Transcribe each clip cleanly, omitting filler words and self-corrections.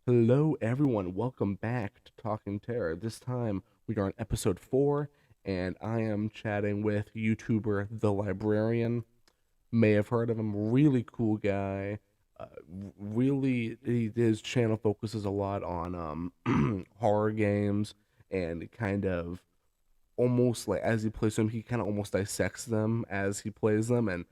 Hello, everyone. Welcome back to Talking Terror. This time we are on episode 4, and I am chatting with YouTuber The Librarian. May have heard of him. Really cool guy. His channel focuses a lot on horror games and kind of almost like as he plays them, he kind of almost dissects them as he plays them, and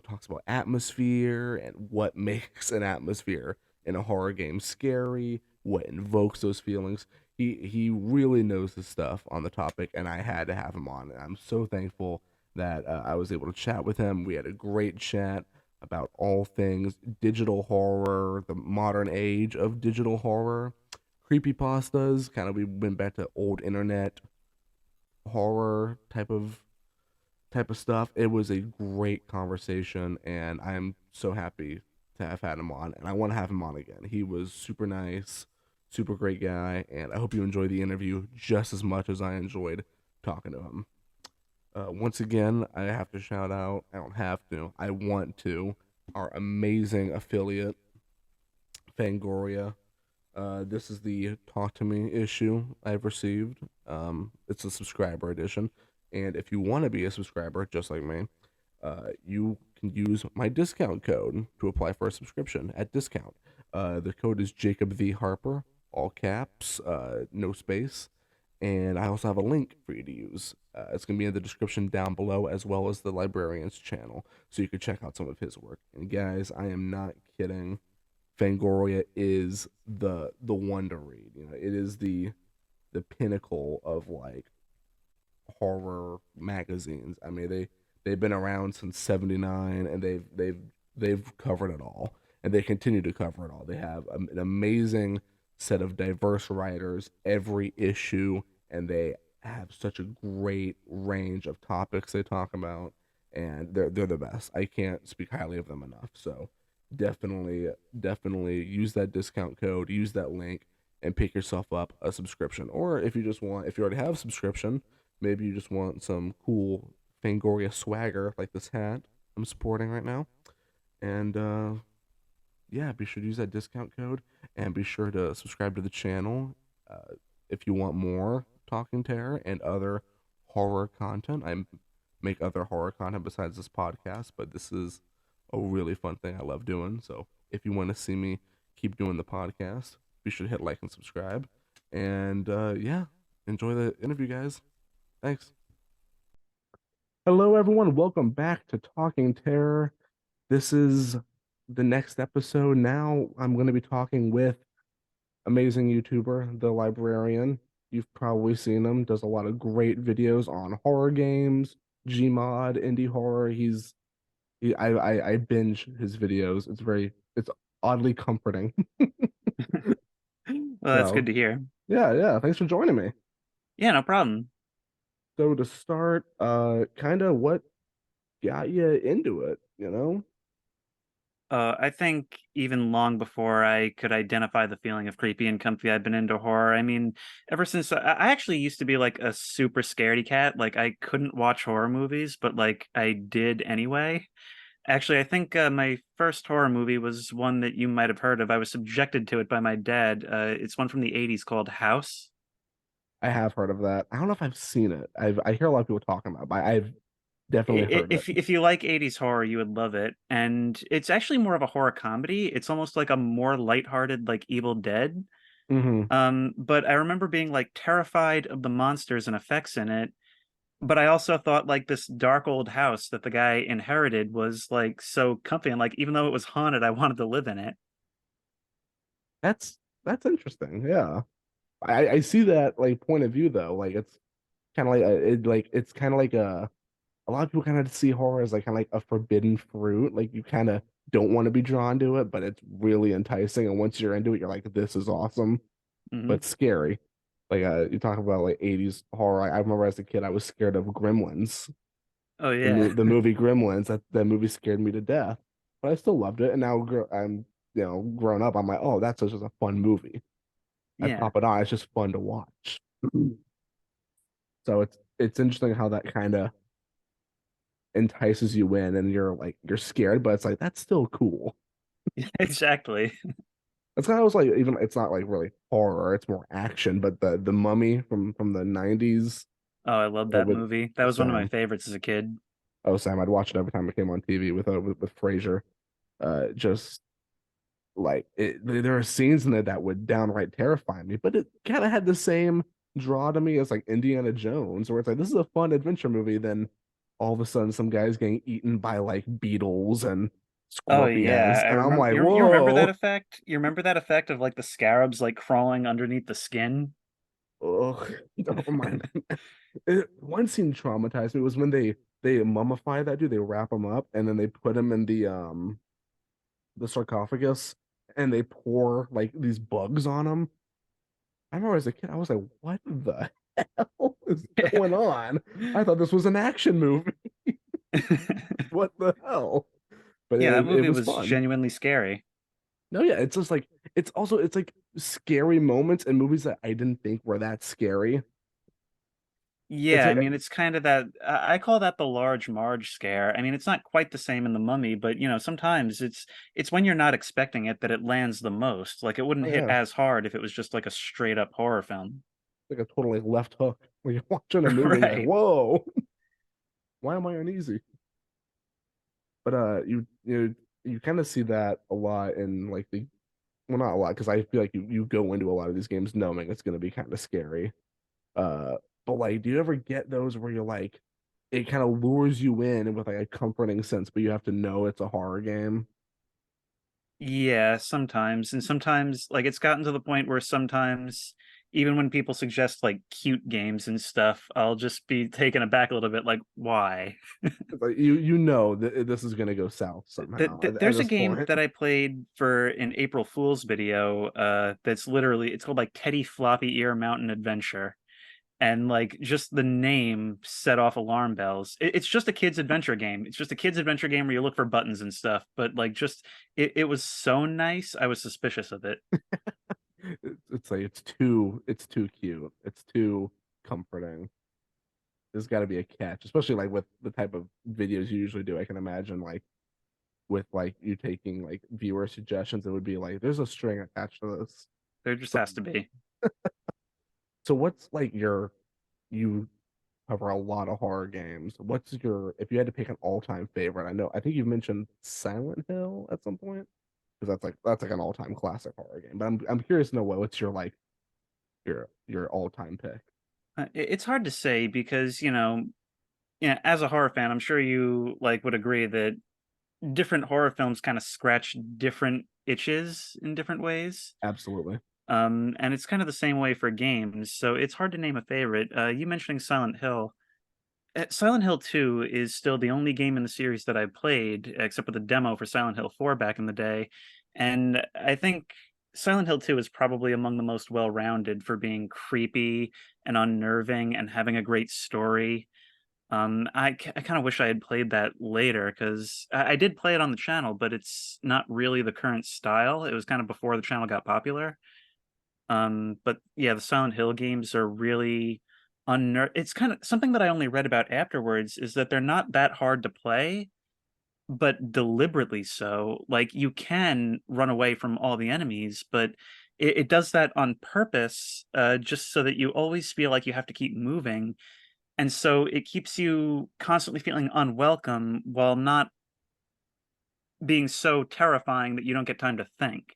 talks about atmosphere and what makes an atmosphere in a horror game scary, what invokes those feelings. He really knows his stuff on the topic, and I had to have him on. And I'm so thankful that I was able to chat with him. We had a great chat about all things digital horror, the modern age of digital horror, creepypastas. Kind of, we went back to old internet horror type of stuff. It was a great conversation, and I'm so happy to have had him on, and I want to have him on again. He was super nice, super great guy, and I hope you enjoy the interview just as much as I enjoyed talking to him. Once again, I have to shout out, I don't have to, I want to, our amazing affiliate, Fangoria. This is the Talk to Me issue I've received. It's a subscriber edition. And if you want to be a subscriber, just like me, you can use my discount code to apply for a subscription at discount. The code is Jacob V. Harper, all caps, no space. And I also have a link for you to use. It's going to be in the description down below, as well as the librarian's channel, so you can check out some of his work. And guys, I am not kidding. Fangoria is the one to read. It is the pinnacle of like horror magazines. I mean, they've been around since '79, and they've covered it all, and they continue to cover it all. They have an amazing set of diverse writers every issue, and they have such a great range of topics they talk about, and they're the best. I can't speak highly of them enough. So definitely use that discount code, use that link, and pick yourself up a subscription. Or if you already have a subscription, maybe you just want some cool Fangoria swagger like this hat I'm sporting right now. And yeah, be sure to use that discount code, and be sure to subscribe to the channel if you want more Talking Terror and other horror content. I make other horror content besides this podcast, but this is a really fun thing I love doing. So if you want to see me keep doing the podcast, be sure to hit like and subscribe. And yeah, enjoy the interview, guys. Thanks. Hello, everyone. Welcome back to Talking Terror. This is the next episode. Now I'm going to be talking with amazing YouTuber, The Librarian. You've probably seen him. Does a lot of great videos on horror games, Gmod, indie horror. I binge his videos. It's oddly comforting. Well, that's good So to hear. yeah. Thanks for joining me. Yeah, no problem. So to start, kind of what got you into it? I think even long before I could identify the feeling of creepy and comfy, I've been into horror. I mean, ever since I actually used to be like a super scaredy cat. Like I couldn't watch horror movies, but like I did anyway. Actually, I think my first horror movie was one that you might have heard of. I was subjected to it by my dad. It's one from the 80s called House. I have heard of that. I don't know if I've seen it. I hear a lot of people talking about it, but I've definitely heard it. If you like 80s horror, you would love it. And it's actually more of a horror comedy. It's almost like a more lighthearted, like Evil Dead. Hmm. But I remember being like terrified of the monsters and effects in it. But I also thought like this dark old house that the guy inherited was like so comfy, and like even though it was haunted, I wanted to live in it. That's interesting. Yeah, I see that like point of view though. Like it's kind of it's kind of like a lot of people kind of see horror as like kind of like a forbidden fruit. Like you kind of don't want to be drawn to it, but it's really enticing. And once you're into it, you're like, this is awesome, Hmm. but scary. Like you talk about like '80s horror. I remember as a kid, I was scared of Gremlins. Oh The yeah. the movie Gremlins. That movie scared me to death, but I still loved it. And now I'm grown up. I'm like, oh, that's just a fun movie. I Yeah. pop it on. It's just fun to watch. So it's interesting how that kind of entices you in, and you're scared, but it's like that's still cool. Exactly. That's kind of was like even it's not like really horror, it's more action. But the Mummy from the 90s Oh, I love that with movie. That was one of my Sam. favorites as a kid. Oh, Sam, I'd watch it every time it came on TV with Frasier. Just like there are scenes in it that would downright terrify me, but it kind of had the same draw to me as like Indiana Jones, where it's like this is a fun adventure movie. Then all of a sudden, some guys getting eaten by like beetles and Oh scorpions, yeah, I and I'm remember. like, You remember that whoa, effect? You remember that effect of like the scarabs like crawling underneath the skin? ugh, don't remind me. One scene traumatized me was when they mummify that dude. They wrap him up and then they put him in the sarcophagus and they pour like these bugs on him. I remember as a kid, I was like, what the hell is going on? I thought this was an action movie. What the hell? But Yeah, that it movie was was fun. genuinely scary. No, yeah, it's just like it's like scary moments in movies that I didn't think were that scary. It's Yeah, I like mean, it's kind of that I call that the large Marge scare. I mean, it's not quite the same in The Mummy, but sometimes it's when you're not expecting it that it lands the most. Like it wouldn't oh hit yeah, as hard if it was just like a straight up horror film. like a total like left hook. When you're watching a movie and you're like, Right. whoa, why am I uneasy? But you kind of see that a lot in like the well not a lot because I feel like you go into a lot of these games knowing it's going to be kind of scary. Uh, but like, do you ever get those where you're like, it kind of lures you in with like a comforting sense, but you have to know it's a horror game? Yeah, sometimes. And sometimes like it's gotten to the point where sometimes even when people suggest like cute games and stuff, I'll just be taken aback a little bit like why? It's like you know that this is gonna go south somehow at There's a this game point. that I played for an April Fool's video that's literally it's called like Teddy Floppy Ear Mountain Adventure. And like just the name set off alarm bells. It's just a kid's adventure game. It's just a kid's adventure game where you look for buttons and stuff. But like just it was so nice. I was suspicious of it. It's like it's too cute. It's too comforting. There's got to be a catch, especially like with the type of videos you usually do. I can imagine like with like you taking like viewer suggestions, it would be like there's a string attached to this. There just So has to be. so what's like your you cover a lot of horror games. What's your if you had to pick an all-time favorite? I think you've mentioned Silent Hill at some point because that's like an all-time classic horror game. But I'm curious to know what's your like your all-time pick. It's hard to say because yeah, as a horror fan, I'm sure you like would agree that different horror films kind of scratch different itches in different ways. Absolutely. And it's kind of the same way for games. So it's hard to name a favorite. You mentioning Silent Hill. Silent Hill 2 is still the only game in the series that I played, except for the demo for Silent Hill 4 back in the day. And I think Silent Hill 2 is probably among the most well-rounded for being creepy and unnerving and having a great story. I kind of wish I had played that later because I did play it on the channel, but it's not really the current style. It was kind of before the channel got popular. But yeah, the Silent Hill games are really it's kind of something that I only read about afterwards is that they're not that hard to play, but deliberately so. Like you can run away from all the enemies, but it does that on purpose, just so that you always feel like you have to keep moving. And so it keeps you constantly feeling unwelcome while not being so terrifying that you don't get time to think.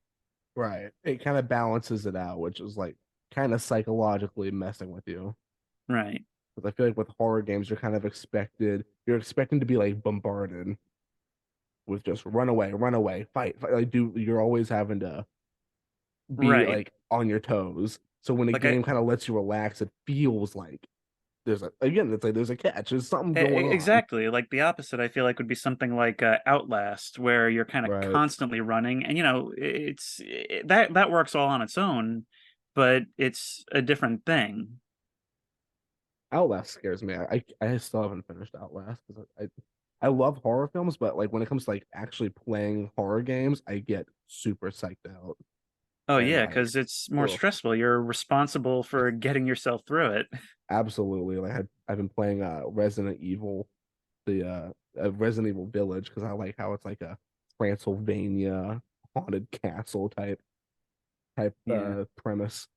Right. It kind of balances it out, which is like kind of psychologically messing with you. Right. Because I feel like with horror games, you're expecting to be like bombarded with just run away, fight. Like you're always having to be Right. like on your toes. So when a Like I game kind of lets you relax, it feels like it's like there's a catch. There's something going on. Exactly. Like the opposite, I feel like would be something like Outlast, where you're kind of Right. constantly running, and that works all on its own, but it's a different thing. Outlast scares me. I still haven't finished Outlast because I love horror films, but like when it comes to like actually playing horror games, I get super psyched out Oh and yeah, like, because it's more oh, stressful. You're responsible for getting yourself through it. absolutely. Like I've been playing the Resident Evil Village because I like how it's like a Transylvania haunted castle type. type Yeah. premise,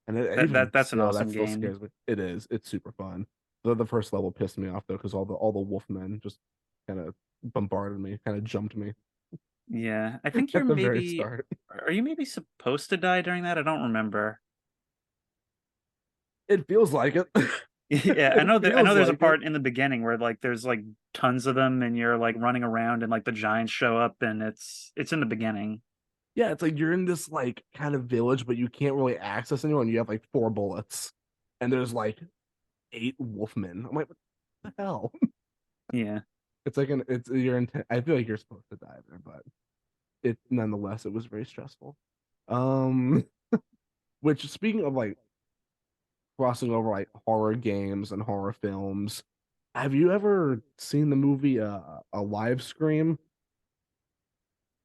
and even That's an still, that awesome still game. scares me. It is. It's super fun. The first level pissed me off though because all the wolfmen just kind of bombarded me, kind of jumped me Yeah. I think you're at the very maybe start. are you maybe supposed to die during that? I don't remember. It feels like it. Yeah, It I feels know there's a like it. part in the beginning where like there's like tons of them and you're like running around and like the giants show up and it's in the beginning. Yeah, it's like you're in this like kind of village, but you can't really access anyone. You have like 4 bullets, and there's like 8 wolfmen. I'm like, what the hell? Yeah. It's like it's your intent. I feel like you're supposed to die there, but it nonetheless it was very stressful. Um, which speaking of like crossing over like horror games and horror films, have you ever seen the movie a live scream?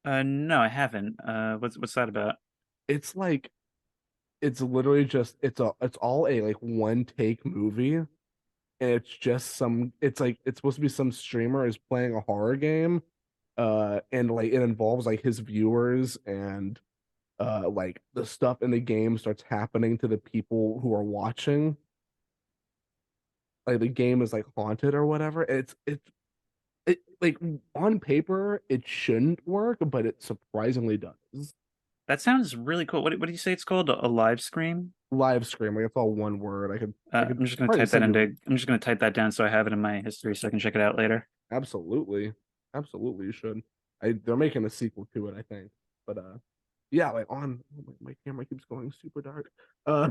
No, I haven't. What's that about? It's like it's literally just it's all a like one take movie, and it's just some it's like it's supposed to be some streamer is playing a horror game, and like it involves like his viewers, and like the stuff in the game starts happening to the people who are watching. Like the game is like haunted or whatever. It like on paper it shouldn't work, but it surprisingly does. That sounds really cool. What do you say it's called? A live scream? Live stream, like it's all one word. I could I'm just gonna probably type that send into. you. I'm just gonna type that down so I have it in my history so I can check it out later. Absolutely, absolutely you should. They're making a sequel to it, I think. But yeah, like on my camera keeps going super dark. Uh,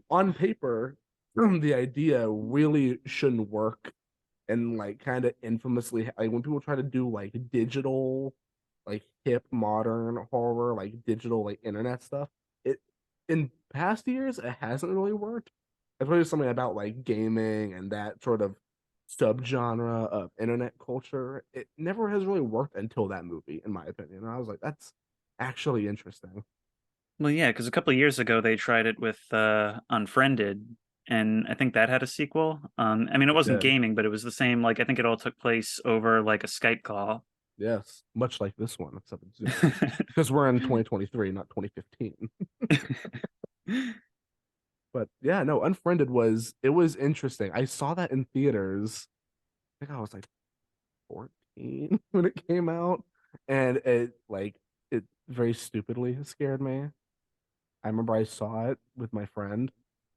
on paper, the idea really shouldn't work, and like kind of infamously like when people try to do like digital like hip modern horror like digital like internet stuff, it in past years it hasn't really worked, especially something about like gaming and that sort of subgenre of internet culture. It never has really worked until that movie, in my opinion, and I was like, that's actually interesting. Well, yeah, because a couple of years ago they tried it with Unfriended, and I think that had a sequel. I mean, it It wasn't did. gaming, but it was the same. Like, I think it all took place over like a Skype call. Yes, much like this one, except it's Zoom, because we're in 2023, not 2015. But yeah, no, Unfriended was it was interesting. I saw that in theaters. I think I was like 14 when it came out, and it very stupidly scared me. I remember I saw it with my friend,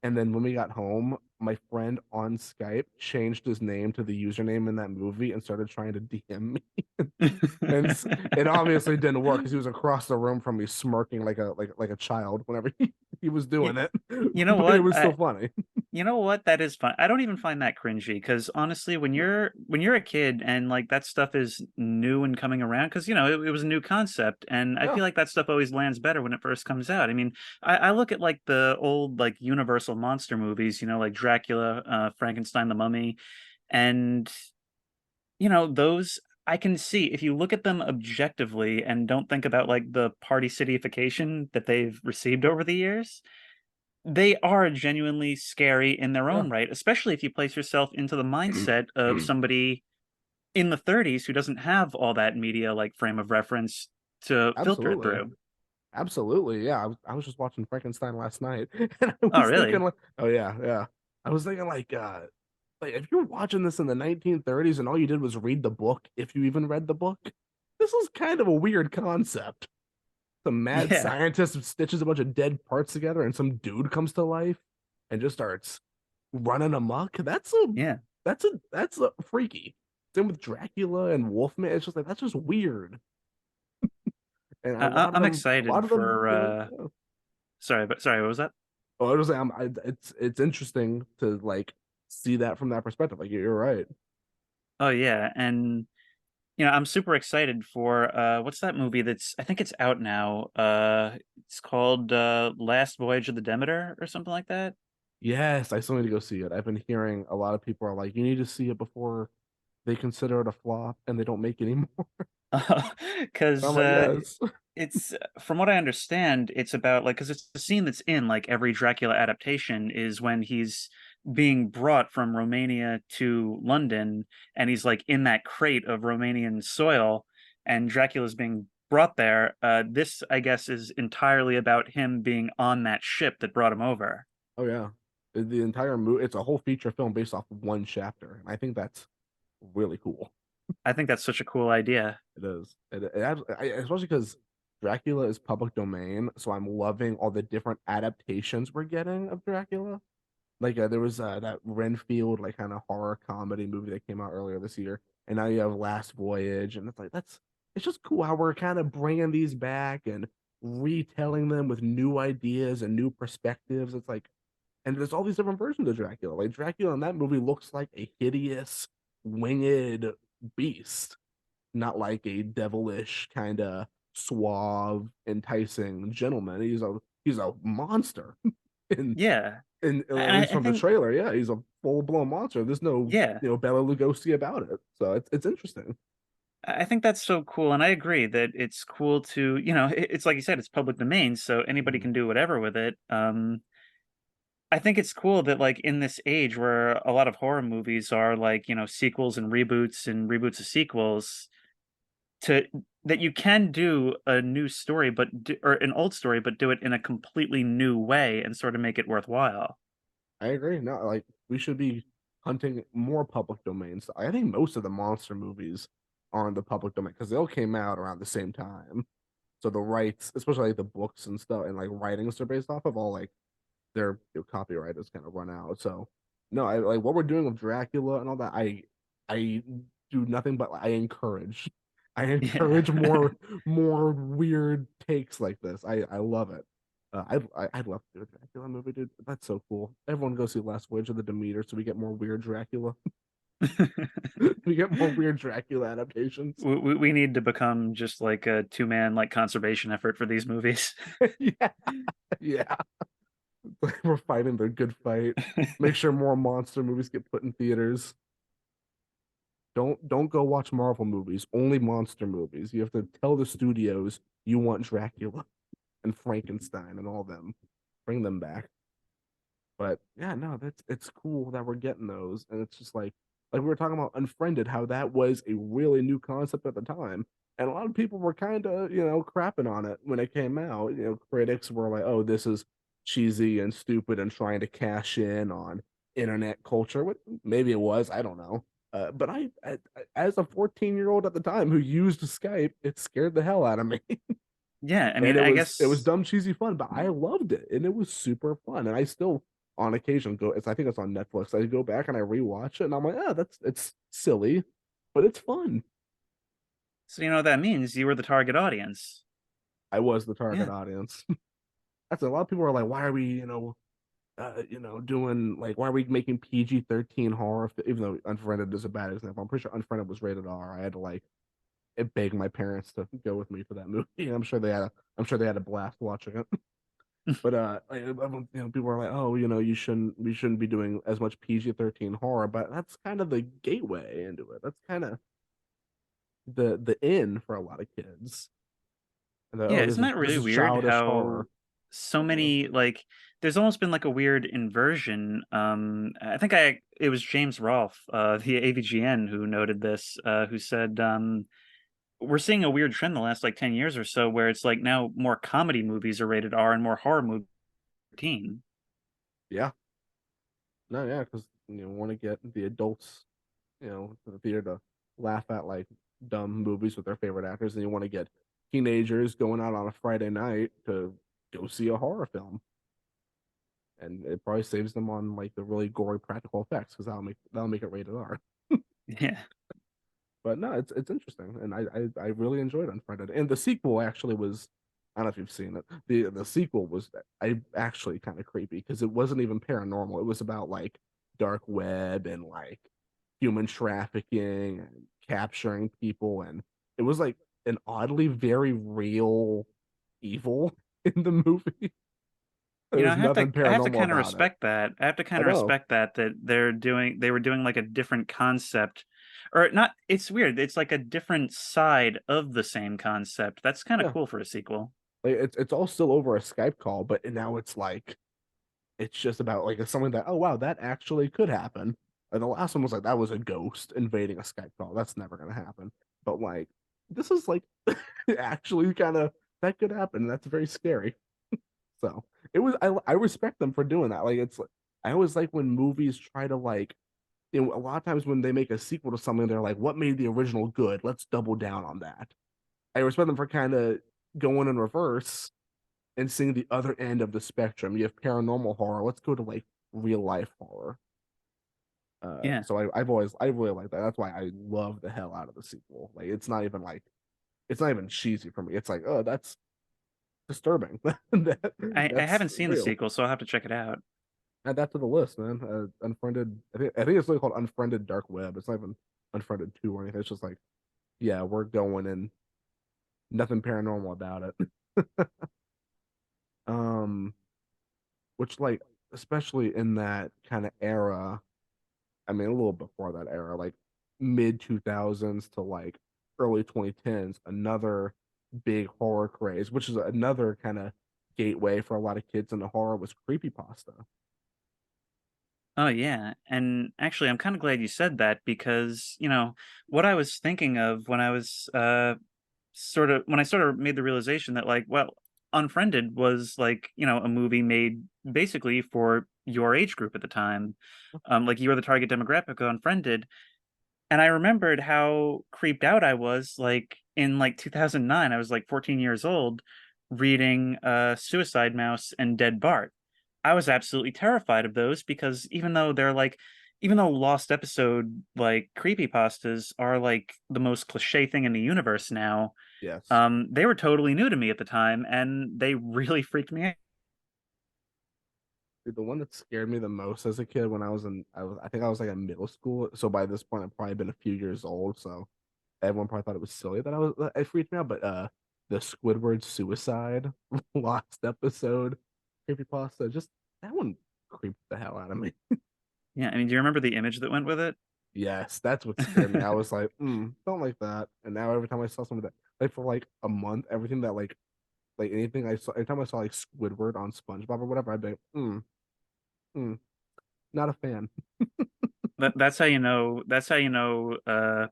and then when we got home, my friend on Skype changed his name to the username in that movie and started trying to DM me. And it obviously didn't work because he was across the room from me, smirking like a child whenever he was You, doing it. you know But it what? was still funny. You know what? That is fun. I don't even find that cringy because honestly, No. when you're a kid and like that stuff is new and coming around, because you know it was a new concept, and I Yeah, feel like that stuff always lands better when it first comes out. I mean, I look at like the old like Universal monster movies, you know, like Dracula, Frankenstein, the Mummy, and you know those. I can see if you look at them objectively and don't think about like the party cityification that they've received over the years, they are genuinely scary in their yeah. own right, especially if you place yourself into the mindset of somebody in the 30s who doesn't have all that media like frame of reference to filter it Absolutely. through. Absolutely. Yeah. I was just watching Frankenstein last night and I Oh, was thinking really? like, oh yeah, yeah. I was thinking like if you're watching this in the 1930s and all you did was read the book, if you even read the book, this is kind of a weird concept. Some mad Yeah, scientist stitches a bunch of dead parts together and some dude comes to life and just starts running amok. yeah. That's a freaky. Same with Dracula and Wolfman. It's just like that's just weird. And a lot of I'm them, a lot excited of them for. really. Yeah. Sorry, but sorry, what was that? Oh, I was saying, it's interesting to like see that from that perspective. Like you're right. Oh, yeah, and you know, I'm super excited for what's that movie that's I think it's out now. It's called Last Voyage of the Demeter or something like that. Yes, I still need to go see it. I've been hearing a lot of people are like, you need to see it before they consider it a flop and they don't make it anymore. I'm Because like, yes. it's from what I understand, it's about like because it's the scene that's in like every Dracula adaptation is when he's being brought from Romania to London, and he's like in that crate of Romanian soil, and Dracula's being brought there. This, I guess, is entirely about him being on that ship that brought him over. Oh yeah, the entire movie. It's a whole feature film based off of one chapter, and I think that's really cool. I think that's such a cool idea. It is. Especially because Dracula is public domain, so I'm loving all the different adaptations we're getting of Dracula. Like there was that Renfield like kind of horror comedy movie that came out earlier this year, and now you have Last Voyage, and it's like that's it's just cool how we're kind of bringing these back and retelling them with new ideas and new perspectives. It's like, and there's all these different versions of Dracula. Like Dracula in that movie looks like a hideous winged beast, not like a devilish kind of suave, enticing gentleman. He's a monster, and Yeah, at and least I from the think trailer, yeah, he's a full blown monster. There's no yeah, Bela Lugosi about it, so it's interesting. I think that's so cool, and I agree that it's cool to it's like you said, it's public domain, so anybody Mhm. can do whatever with it. I think it's cool that like in this age where a lot of horror movies are like sequels and reboots of sequels, to that you can do a new story, or an old story, but do it in a completely new way and sort of make it worthwhile. I agree. No, like we should be hunting more public domains. I think most of the monster movies are in the public domain because they all came out around the same time. So the rights, especially like the books and stuff and like writings they're based off of, all like their copyright has kind of run out. So no, I like what we're doing with Dracula and all that. I do nothing but I encourage. I Yeah. encourage more weird takes like this. I love it. I'd love to do a Dracula movie, dude. That's so cool. Everyone go see Last Voyage of the Demeter so we get more weird Dracula. We get more weird Dracula adaptations. We need to become just like a two-man like conservation effort for these movies. Yeah, yeah. We're fighting the good fight. Make sure more monster movies get put in theaters. Don't go watch Marvel movies. Only monster movies. You have to tell the studios you want Dracula and Frankenstein and all them. Bring them back. But yeah, no, that's it's cool that we're getting those, and it's just like we were talking about Unfriended, how that was a really new concept at the time, and a lot of people were kind of crapping on it when it came out. Critics were like, "Oh, this is cheesy and stupid and trying to cash in on internet culture." What maybe it was, I don't know. But as a 14-year-old at the time who used Skype, it scared the hell out of me. Yeah, I And mean, it I was guess dumb cheesy fun, but I loved it and it was super fun. And I still on occasion go I think it's on Netflix. I go back and I rewatch it and I'm like, that's it's silly, but it's fun. so. You know what that means? You were the target audience. I was the target Yeah, audience. That's a lot of people are like, why are we, doing like why are we making PG-13 horror? Even though Unfriended is a bad example. I'm pretty sure Unfriended was rated R. I had to like beg my parents to go with me for that movie. I'm sure they had a blast watching it. But people are like, oh, we shouldn't be doing as much PG-13 horror, but that's kind of the gateway into it. That's kind of the in for a lot of kids. And yeah. this Isn't is that this really is weird? childish How horror. so Yeah, many like there's almost been like a weird inversion. I think it was James Rolfe, the AVGN, who noted this. Who said we're seeing a weird trend the last like 10 years or so where it's like now more comedy movies are rated R and more horror movies are 13. yeah, no, yeah, because want to get the adults, to the theater to laugh at like dumb movies with their favorite actors, and you want to get teenagers going out on a Friday night to go see a horror film. And it probably saves them on like the really gory practical effects because that'll make it rated R. Yeah. But no, it's interesting, and I really enjoyed Unfriended, and the sequel actually was. I don't know if you've seen it. The sequel was I actually kind of creepy because it wasn't even paranormal. It was about like dark web and like human trafficking and capturing people, and it was like an oddly very real evil in the movie. You know, There's nothing I have to paranormal kind of about it. respect that. I have to I kind of know. respect that they were doing like a different concept or not it's weird. It's like a different side of the same concept. That's kind of Yeah, cool for a sequel. like it's all still over a Skype call, but now it's like it's just about like it's something that oh wow that actually could happen. And the last one was like that was a ghost invading a Skype call. That's never gonna happen. But like this is like actually kind of that could happen. That's very scary. So it was I respect them for doing that. Like it's like I always like when movies try to like a lot of times when they make a sequel to something, they're like, what made the original good? Let's double down on that. I respect them for kind of going in reverse and seeing the other end of the spectrum. You have paranormal horror. Let's go to like real life horror. Yeah. So I really like that. That's why I love the hell out of the sequel. Like it's not even cheesy for me. It's like, oh, that's disturbing. I That's haven't seen the real. sequel, so I'll have to check it out. Add that to the list, man. Unfriended. I think it's really called Unfriended Dark Web. It's not even Unfriended Two or anything. It's just like, yeah, we're going and nothing paranormal about it. Um, which like especially in that kind of era. I mean, a little before that era, like mid 2000s to like early 2010s, another big horror craze, which is another kind of gateway for a lot of kids into horror was creepypasta. Oh yeah. And actually I'm kind of glad you said that because, what I was thinking of when I was when I sort of made the realization that like, well, Unfriended was like, a movie made basically for your age group at the time. Like you were the target demographic of Unfriended. And I remembered how creeped out I was like in like 2009. I was like 14 years old reading Suicide Mouse and Dead Bart. I was absolutely terrified of those because even though Lost Episode like creepypastas are like the most cliche thing in the universe now, Yes. they were totally new to me at the time and they really freaked me out. Dude, the one that scared me the most as a kid when I think I was like in middle school. So by this point I've probably been a few years old. So everyone probably thought it was silly that it freaked me out. But the Squidward suicide last episode creepypasta, just that one creeped the hell out of me. Yeah, I mean, do you remember the image that went with it? Yes, that's what scared me. I was like, don't like that. And now every time I saw something that like for like a month, everything that like anything I saw, every time I saw like Squidward on SpongeBob or whatever, I'd be like, mm, not a fan. That's how you know. That's how you know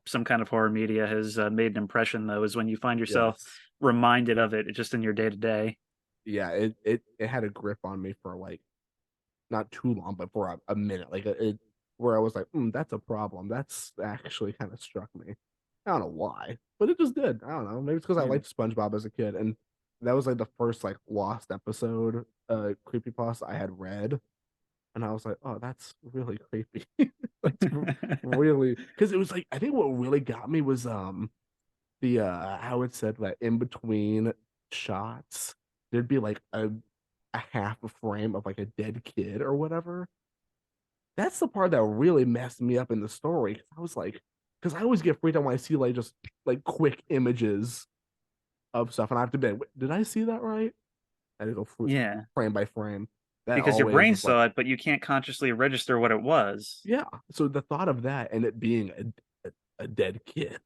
some kind of horror media has made an impression, though, is when you find yourself Yes. reminded of it just in your day to day. Yeah, it had a grip on me for like not too long, but for a minute. Like it where I was like, that's a problem. That's actually kind of struck me. I don't know why, but it just did. I don't know. Maybe it's because I Yeah. liked SpongeBob as a kid, and that was like the first like lost episode creepypasta I had read, and I was like, oh, that's really creepy. That's really because it was like I think what really got me was the how it said that in between shots there'd be like a half a frame of like a dead kid or whatever. That's the part that really messed me up in the story. 'Cause I was like, because I always get freaked out when I see like just like quick images of stuff, and I have to be like, did I see that right? And it'll Yeah, frame by frame. That because your always brain was like, saw it, but you can't consciously register what it was. yeah. So the thought of that and it being a dead kid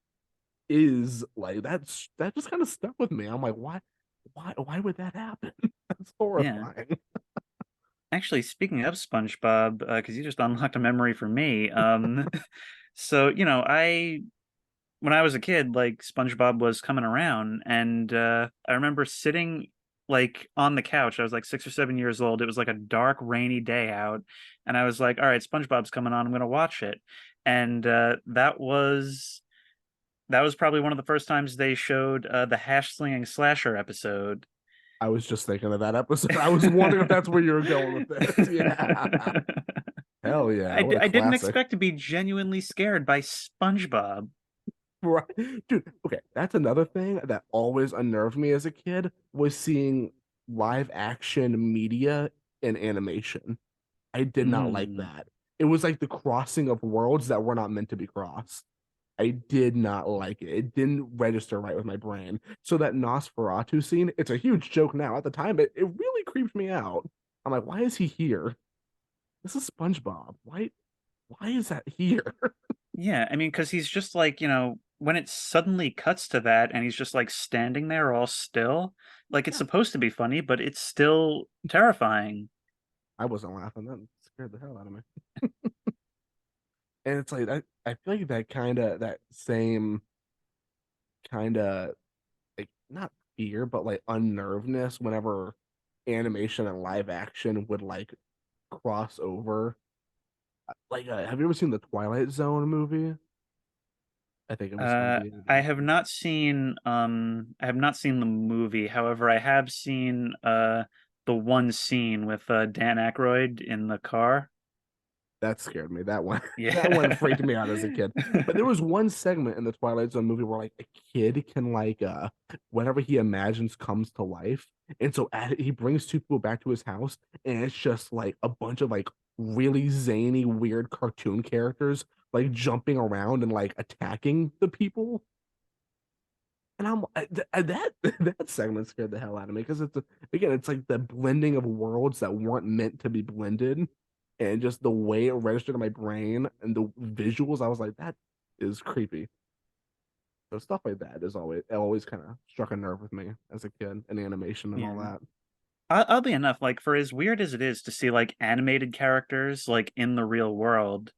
is like that just kind of stuck with me. I'm like, why would that happen? That's Yeah. horrifying. Actually, speaking of SpongeBob, because you just unlocked a memory for me. So I when I was a kid, like SpongeBob was coming around, and I remember sitting like on the couch. I was like 6 or 7 years old. It was like a dark, rainy day out, and I was like, "All right, SpongeBob's coming on. I'm gonna watch it." And that was probably one of the first times they showed the hash slinging slasher episode. I was just thinking of that episode. I was wondering if that's where you were going with this. Yeah. Hell yeah. What a I didn't classic. expect to be genuinely scared by SpongeBob. Right. Dude, okay. That's another thing that always unnerved me as a kid was seeing live action media and animation. I did not like Mm, that. It was like the crossing of worlds that were not meant to be crossed. I did not like it. It didn't register right with my brain. So that Nosferatu scene, it's a huge joke now. At the time, it really creeped me out. I'm like, why is he here? This is SpongeBob. Why is that here? yeah, I mean, because he's just like, when it suddenly cuts to that and he's just like standing there all still, like it's Yeah, supposed to be funny, but it's still terrifying. I wasn't laughing. That scared the hell out of me. And it's like I feel like that kind of that same kind of like not fear, but like unnervedness whenever animation and live action would like cross over. Like, have you ever seen the Twilight Zone movie? I think it was on DVD. I have not seen the movie. However, I have seen the one scene with Dan Aykroyd in the car. That scared me. That one, that one freaked Yeah. me out as a kid. But there was one segment in the Twilight Zone movie where like a kid can like whatever he imagines comes to life, and so he brings two people back to his house, and it's just like a bunch of like really zany, weird cartoon characters like jumping around and like attacking the people. And that that segment scared the hell out of me because again, it's like the blending of worlds that weren't meant to be blended, and just the way it registered in my brain and the visuals. I was like, that is creepy. So stuff like that is always kind of struck a nerve with me as a kid, and animation and all Yeah. that. Oddly enough, like for as weird as it is to see like animated characters like in the real world,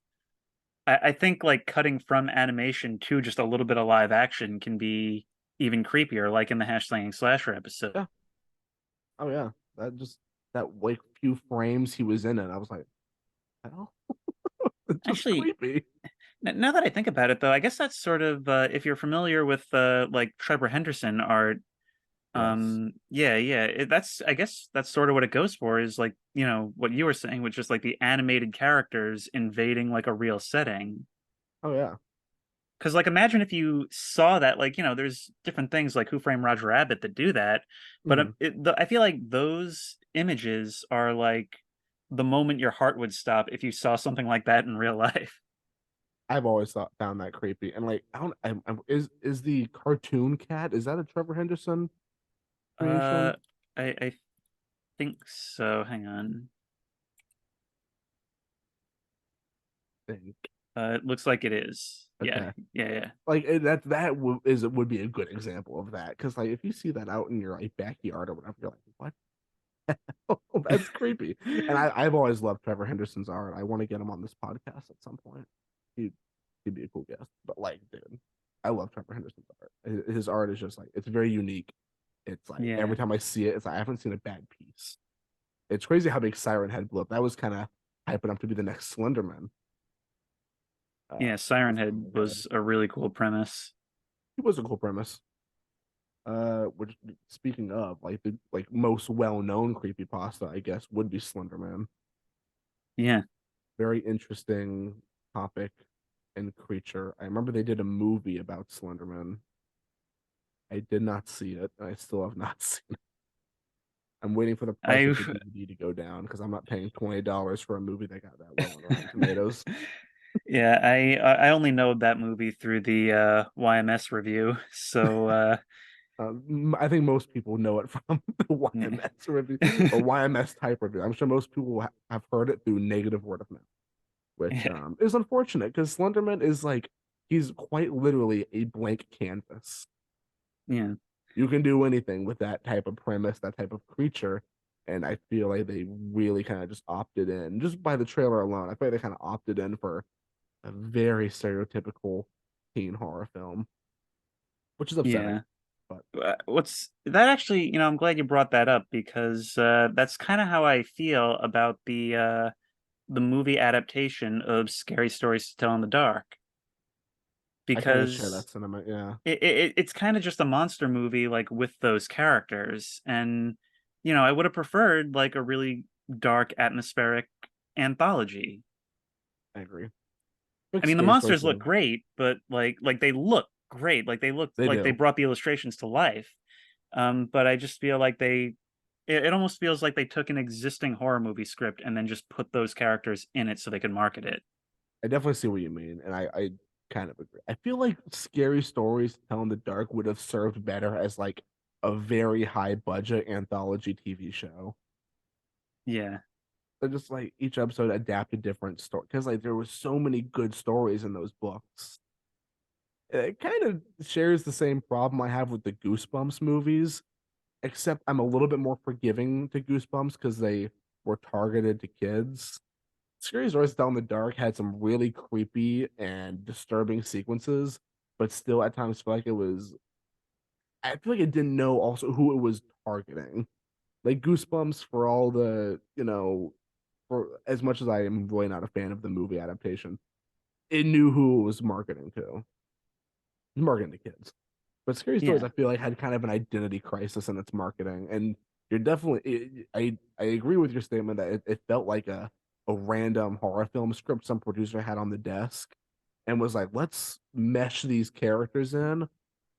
I think like cutting from animation to just a little bit of live action can be even creepier, like in the hash slanging slasher episode. Yeah. Oh yeah. That like few frames he was in it, I was like, hell, it's just Actually, creepy. now that I think about it, though, I guess that's sort of if you're familiar with like Trevor Henderson art, Yes. that's I guess that's sort of what it goes for is like what you were saying, which is like the animated characters invading like a real setting. Oh yeah. Because like imagine if you saw that, like there's different things like Who Framed Roger Rabbit that do that, but Hmm. I feel like those images are like the moment your heart would stop if you saw something like that in real life. I've always found that creepy. And like, I don't, is the cartoon cat, is that a Trevor Henderson Uh, creation? I think so. Hang on. I think. It looks like it is. Yeah, Okay. yeah, yeah. Like would be a good example of that because like if you see that out in your like backyard or whatever, you're like, what? Oh, that's creepy. And I've always loved Trevor Henderson's art. I want to get him on this podcast at some point. He'd, he'd be a cool guest. But like, dude, I love Trevor Henderson's art. His art is just like it's very unique. It's like Yeah, every time I see it, it's like I haven't seen a bad piece. It's crazy how big Siren Head blew up. That was kind of hyping up to be the next Slenderman. yeah. Siren With Head Head. was a really cool premise. It was a cool premise. Which speaking of like the like most well-known creepypasta, I guess, would be Slenderman. Yeah, Very interesting topic and creature. I remember they did a movie about Slenderman. I did not see it. I still have not seen it. I'm waiting for the price I of the DVD to go down because I'm not paying $20 for a movie that got that well on Rotten Tomatoes. yeah, I only know that movie through the YMS review. So I think most people know it from the yeah. YMS review or YMS type review. I'm sure most people have heard it through negative word of mouth, which Yeah, is unfortunate because Slenderman is like he's quite literally a blank canvas. yeah, You can do anything with that type of premise, that type of creature, and I feel like they really kind of just opted in just by the trailer alone. I feel like they kind of opted in for a very stereotypical teen horror film, which is upsetting. yeah. But What's that actually, I'm glad you brought that up because that's kind of how I feel about the movie adaptation of Scary Stories to Tell in the Dark I kind of share because that sentiment. Yeah, it's kind of just a monster movie like with those characters and I would have preferred like a really dark atmospheric anthology. I agree. Big I mean, the scary stories monsters look though. great, but like they look great. Like they look They like they do. brought the illustrations to life. But I just feel like it almost feels like they took an existing horror movie script and then just put those characters in it so they could market it. I definitely see what you mean, and I kind of agree. I feel like scary stories to tell in the dark would have served better as like a very high budget anthology TV show. Yeah, They're just like each episode adapted different story because like there was so many good stories in those books. It kind of shares the same problem I have with the Goosebumps movies, except I'm a little bit more forgiving to Goosebumps because they were targeted to kids. Scary Stories to Tell in the Dark had some really creepy and disturbing sequences, but still at times felt like it was I feel like it didn't know also who it was targeting. Like Goosebumps, for all the, for as much as I am really not a fan of the movie adaptation, it knew who it was marketing to. Marketing to kids. But Scary Stories, Yeah. I feel like, had kind of an identity crisis in its marketing, and you're definitely. I agree with your statement that it felt like a random horror film script some producer had on the desk, and was like, let's mesh these characters in,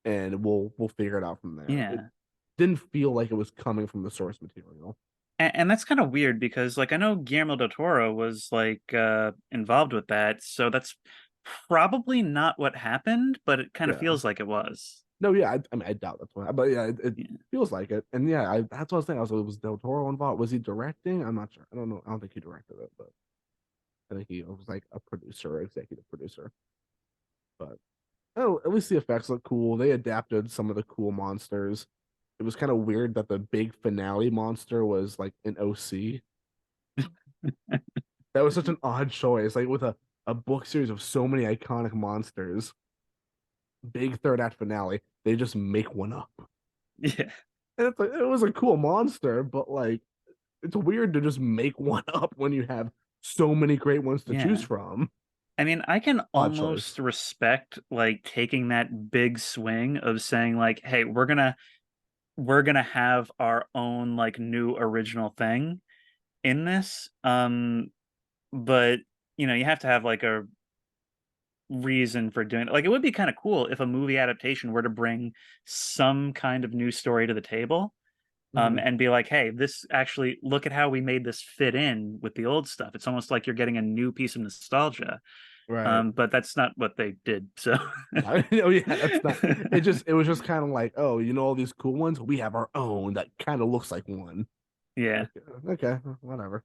and we'll figure it out from there. It Yeah. didn't feel like it was coming from the source material. And that's kind of weird because like I know Guillermo del Toro was like involved with that, so that's probably not what happened, but it kind of Yeah. feels like it was. No, yeah. I mean, I doubt that's what, but yeah, it Yeah. feels like it. And yeah, that's what I was thinking. I was Del Toro involved? Was he directing? I'm not sure. I don't know. I don't think he directed it, but I think he was like a producer, executive producer. But oh, at least the effects look cool. They adapted some of the cool monsters. It was kind of weird that the big finale monster was like an OC. That was such an odd choice. Like with a book series of so many iconic monsters, big third act finale, they just make one up. Yeah. And it's like it was a cool monster, but like it's weird to just make one up when you have so many great ones to choose Yeah. from. I mean, I can Odd choice. almost respect like taking that big swing of saying like, "Hey, we're gonna have our own like new original thing in this." But you have to have like a reason for doing it. Like it would be kind of cool if a movie adaptation were to bring some kind of new story to the table, Mhm. and be like, "Hey, this actually look at how we made this fit in with the old stuff." It's almost like you're getting a new piece of nostalgia. Right. But that's not what they did. So Oh yeah, that's not. It was just kind of like, oh, all these cool ones. We have our own that kind of looks like one. yeah. Like, okay, whatever.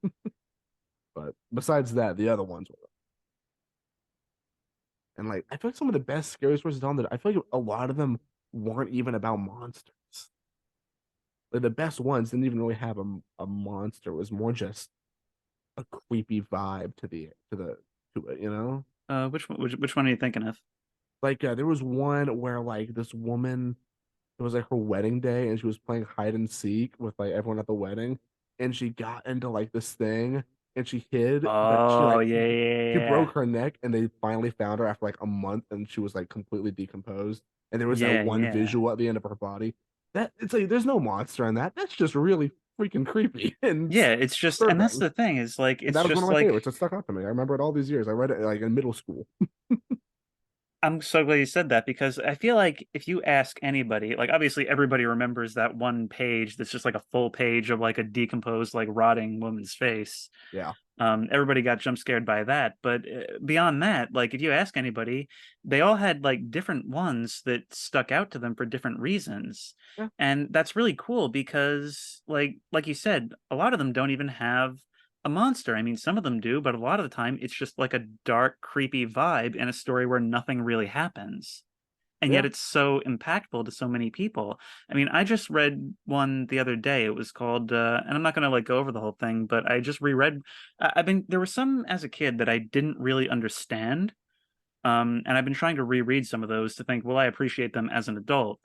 But besides that, the other ones were. And like, I feel like some of the best scary stories on there. I feel like a lot of them weren't even about monsters. Like the best ones didn't even really have a monster. It was more just a creepy vibe to it. Which one are you thinking of? Like there was one where like this woman, it was like her wedding day, and she was playing hide and seek with like everyone at the wedding, and she got into like this thing, and she hid, but Oh yeah, yeah, she yeah, broke her neck, and they finally found her after like a month, and she was like completely decomposed, and there was that yeah, one yeah, visual at the end of her body. That it's like there's no monster in that. That's just really freaking creepy and yeah. It's just, and that's disturbing. the thing is like And it's that was one of just my like favorites. It stuck out to me. I remember it all these years. I read it like in middle school. I'm so glad you said that because I feel like if you ask anybody, like obviously everybody remembers that one page that's just like a full page of like a decomposed, like rotting woman's face. Yeah, Everybody got jump scared by that, but beyond that, like if you ask anybody, they all had like different ones that stuck out to them for different reasons. yeah, And that's really cool because like you said, a lot of them don't even have a monster. I mean, some of them do, but a lot of the time it's just like a dark, creepy vibe in a story where nothing really happens. And yet yeah. it's so impactful to so many people. I mean, I just read one the other day. It was called, and I'm not going to like go over the whole thing, but I just reread. I've been there were some as a kid that I didn't really understand, and I've been trying to reread some of those to think, will I appreciate them as an adult?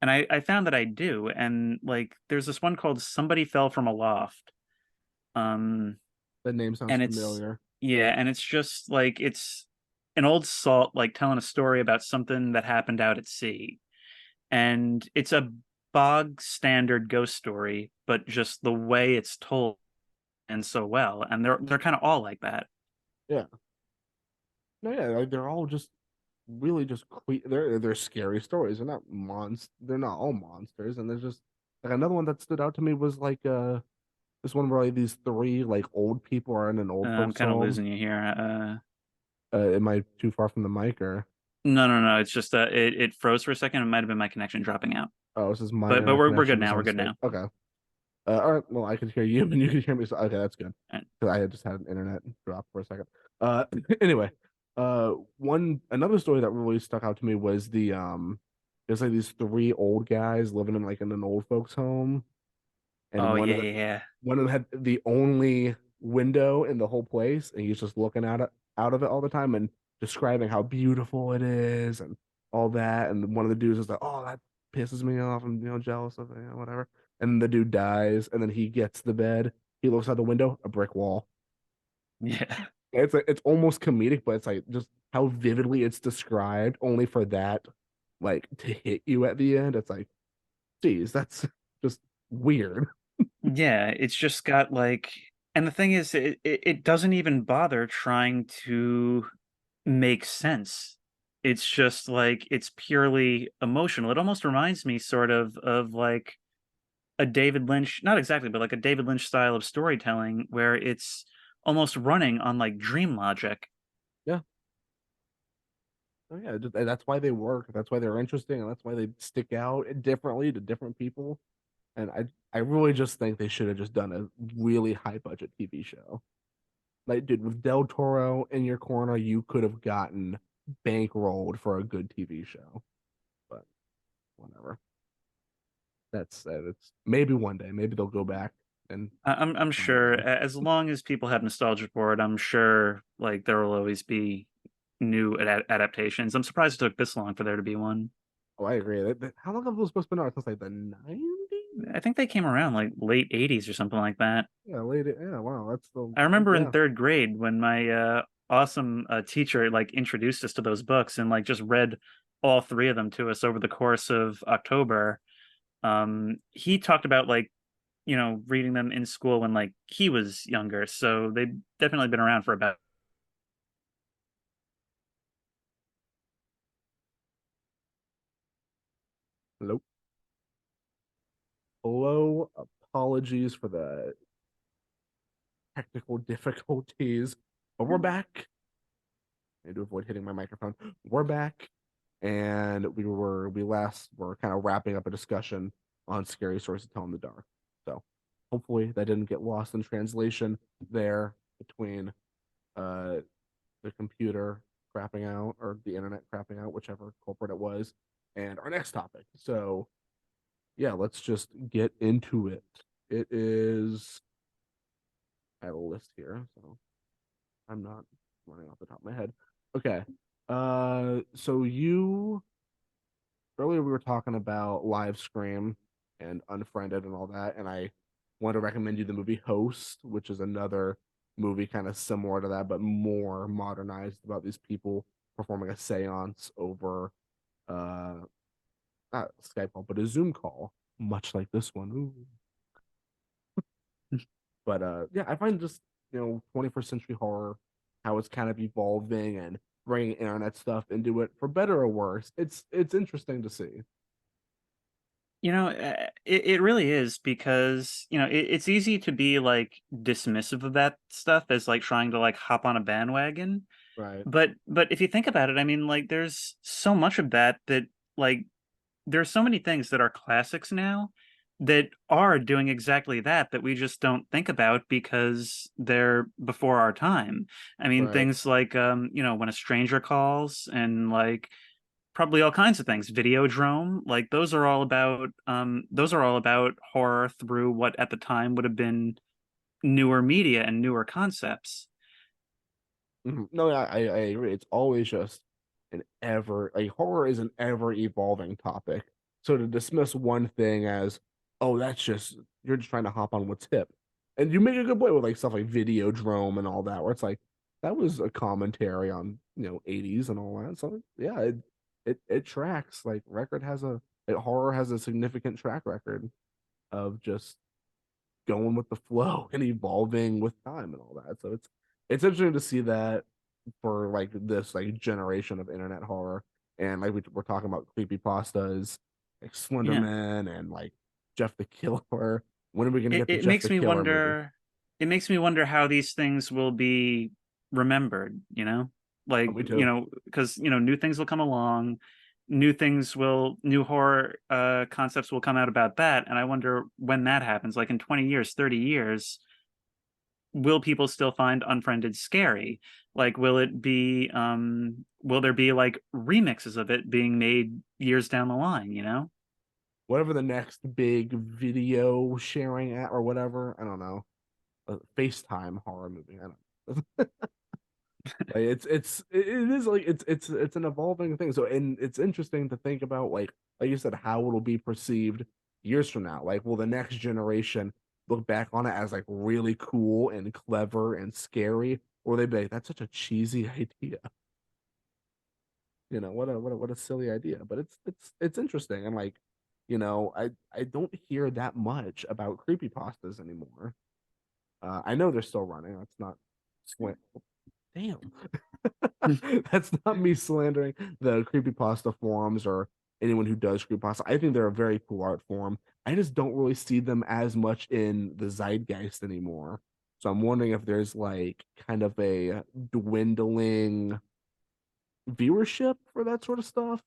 And I found that I do. And like, there's this one called "Somebody Fell from a Loft," um, The name sounds and it's familiar. yeah, and it's just like it's an old salt like telling a story about something that happened out at sea, and it's a bog standard ghost story, but just the way it's told and so well, and they're kind of all like that. Yeah. No, yeah, like they're all just really just they're scary stories. They're not all monsters. And there's just like another one that stood out to me was like this one where like these three like old people are in an old I'm folks kind of home. losing you here. Am I too far from the mic or No, no, no. It's just it froze for a second. It might have been my connection dropping out, oh, this is my but internet we're good connection is now. We're good unstable. now. Okay. All right. Well, I could hear you, and you could hear me. So okay, that's good. All right. Because I had just had an internet drop for a second. Uh, anyway, one another story that really stuck out to me was there's like these three old guys living in like in an old folks home, and Oh yeah, yeah, yeah. one of them had the only window in the whole place, and he's just looking at it out of it all the time and describing how beautiful it is and all that. And one of the dudes was like, "Oh, that pisses me off. I'm jealous of it, whatever. And the dude dies, and then he gets the bed. He looks out the window, a brick wall. Yeah. It's almost comedic, but it's like just how vividly it's described, only for that like to hit you at the end. It's like, geez, that's just weird. Yeah, it's just got like, and the thing is, it doesn't even bother trying to make sense. It's just like it's purely emotional. It almost reminds me sort of like a David Lynch, not exactly, but like a David Lynch style of storytelling where it's almost running on like dream logic. Yeah. Oh, yeah, and that's why they work. That's why they're interesting, and that's why they stick out differently to different people. And I really just think they should have just done a really high budget TV show. Like, dude, with Del Toro in your corner, you could have gotten bankrolled for a good TV show. But whatever. It's maybe one day, maybe they'll go back and I'm try it sure again. as long as people have nostalgia for it, I'm sure like there will always be new adaptations. I'm surprised it took this long for there to be one. Oh, I agree. How long have those books been out? Since like the 90s? I think they came around like late 80s or something like that. Yeah, late. Yeah, wow, that's the I remember in yeah. third grade when my awesome teacher like introduced us to those books and like just read all three of them to us over the course of October. He talked about like, reading them in school when like he was younger. So they've definitely been around for about. Hello, hello. Apologies for the technical difficulties, but we're back. I need to avoid hitting my microphone. We're back, and we last were kind of wrapping up a discussion on scary stories to tell in the dark. So hopefully that didn't get lost in translation there between uh the computer crapping out or the internet crapping out, whichever culprit it was, and our next topic. So yeah, let's just get into it. It is I have a list here, so I'm not running off the top of my head. Okay. So you earlier we were talking about live scream and unfriended and all that, and I want to recommend you the movie Host, which is another movie kind of similar to that, but more modernized about these people performing a seance over uh not Skype call, but a Zoom call, much like this one. Ooh. But yeah, I find just 21st century horror, how it's kind of evolving and bringing internet stuff into it for better or worse. It's interesting to see. It really is because, it's easy to be like dismissive of that stuff as like trying to like hop on a bandwagon. Right. But if you think about it, I mean, like there's so much of that like there's so many things that are classics now that are doing exactly that we just don't think about because they're before our time. I mean, Right. things like when a stranger calls and like probably all kinds of things. Videodrome, like those are all about horror through what at the time would have been newer media and newer concepts. Mhm. No, I agree. It's always just an ever like horror is an ever evolving topic. So to dismiss one thing as, oh, that's just you're just trying to hop on what's hip. And you make a good point with like stuff like Videodrome and all that, where it's like that was a commentary on, 80s and all that. So yeah, it tracks. Like horror has a significant track record of just going with the flow and evolving with time and all that. So it's interesting to see that for like this like generation of internet horror. And like we're talking about creepy pastas, like Yeah. Slenderman and like Jeff the Killer. When are we gonna it, get the it Jeff makes the me Killer movie? wonder it makes me wonder how these things will be remembered, Oh, like me too. because new things will come along, new horror concepts will come out about that, and I wonder when that happens, like in 20 years, 30 years, will people still find Unfriended scary? Like will there be like remixes of it being made years down the line? Whatever the next big video sharing app or whatever, I don't know. FaceTime horror movie. I don't know. Like it is like it's an evolving thing. So and it's interesting to think about like you said how it'll be perceived years from now. Like will the next generation look back on it as like really cool and clever and scary, or they be like that's such a cheesy idea. What a silly idea. But it's interesting and like I don't hear that much about creepypastas anymore. I know they're still running. That's not slant. Damn. That's not me slandering the creepypasta forums or anyone who does creepypasta. I think they're a very cool art form. I just don't really see them as much in the zeitgeist anymore. So I'm wondering if there's like kind of a dwindling viewership for that sort of stuff,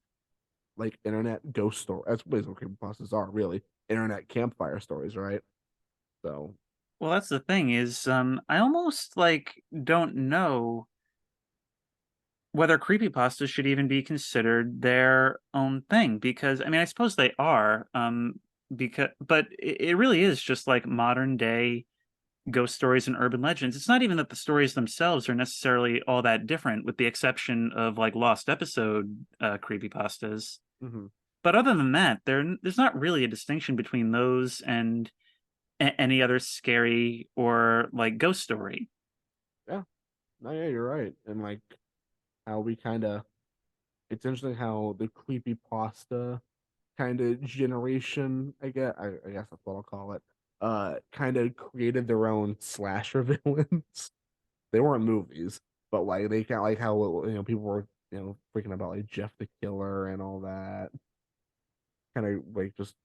like internet ghost story. That's basically what creepypastas are, really. Internet campfire stories, right? So Well, that's the thing is, I almost like don't know whether creepypastas should even be considered their own thing because I mean, I suppose they are, because but it really is just like modern day ghost stories and urban legends. It's not even that the stories themselves are necessarily all that different, with the exception of like lost episode creepypastas. mhm. But other than that, there's not really a distinction between those and any other scary or like ghost story. Yeah, no, yeah, you're right. And like how we kind of it's interesting how the creepy pasta kind of generation, I guess that's what I'll call it, kind of created their own slasher villains. They weren't movies, but like they kind of like how people were freaking about like Jeff the Killer and all that kind of like just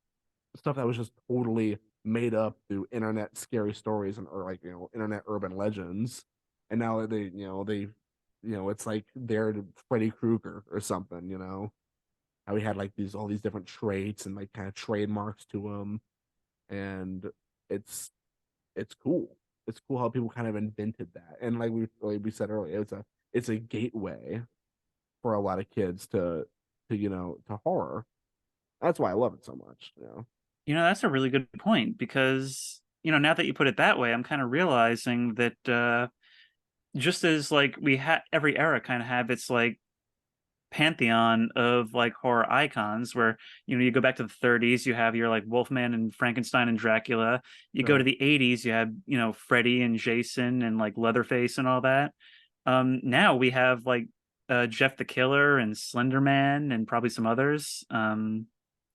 stuff that was just totally made up through internet scary stories and or like internet urban legends, and now it's like they're Freddy Krueger or something. How he had like these all these different traits and like kind of trademarks to him, and it's it's cool. It's cool how people kind of invented that, and like we said earlier, it's a gateway for a lot of kids to horror. That's why I love it so much. That's a really good point because, now that you put it that way, I'm kind of realizing that just as like we had every era kind of have its like pantheon of like horror icons where you go back to the 30s, you have your like Wolfman and Frankenstein and Dracula. You go Uh, to the 80s, you have Freddy and Jason and like Leatherface and all that. Now we have like Jeff the Killer and Slender Man and probably some others.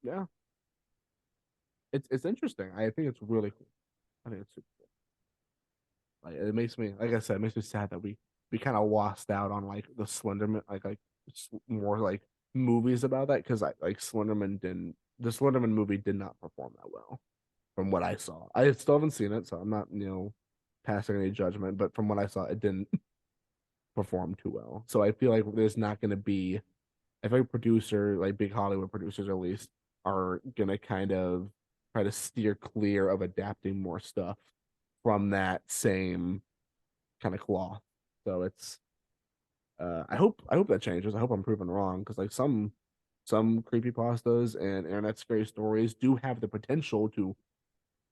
yeah, it's interesting. I think it's really cool. I think it's super cool. Like it makes me, like I said, it makes me sad that we kind of lost out on like the Slenderman, more like movies about that because the Slenderman movie did not perform that well from what I saw. I still haven't seen it, so I'm not passing any judgment. But from what I saw, it didn't perform too well. So I feel like there's not going to be if a producer, like big Hollywood producers at least, are gonna kind of try to steer clear of adapting more stuff from that same kind of cloth. So it's I hope that changes. I hope I'm proven wrong because like some creepy pastas and internet scary stories do have the potential to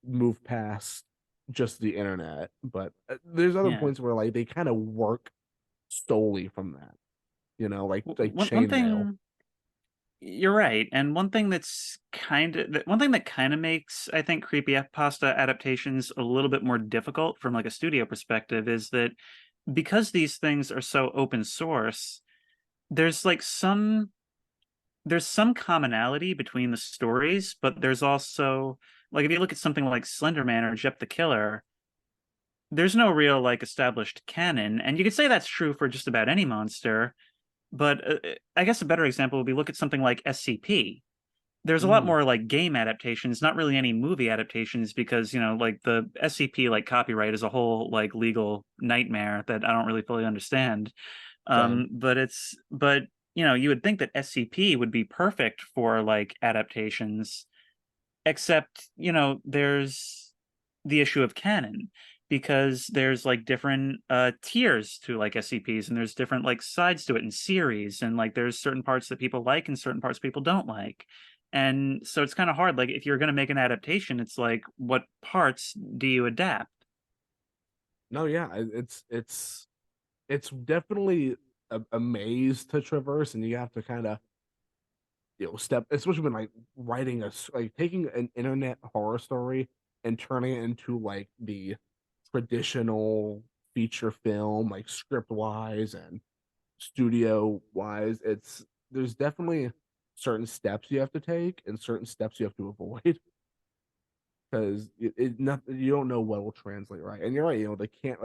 move past just the internet, but there's other Yeah. points where like they kind of work solely from that, like One chainmail. thing you're right, and one thing that kind of makes I think creepy pasta adaptations a little bit more difficult from like a studio perspective is that because these things are so open source, there's like some commonality between the stories, but there's also like if you look at something like Slender Man or Jeff the Killer, there's no real like established canon, and you could say that's true for just about any monster. But I guess a better example would be look at something like SCP. There's a lot Mhm. more like game adaptations, not really any movie adaptations, because like the SCP like copyright is a whole like legal nightmare that I don't really fully understand. Same. But you would think that SCP would be perfect for like adaptations, except there's the issue of canon because there's like different tiers to like SCPs, and there's different like sides to it in series, and like there's certain parts that people like and certain parts people don't like. And so it's kind of hard, like if you're going to make an adaptation, it's like what parts do you adapt? No, yeah, it's it's definitely a maze to traverse, and you have to kind of step, especially when like writing like taking an internet horror story and turning it into like the traditional feature film, like script wise and studio wise. It's There's definitely certain steps you have to take and certain steps you have to avoid because you don't know what will translate right. And you're right, they can't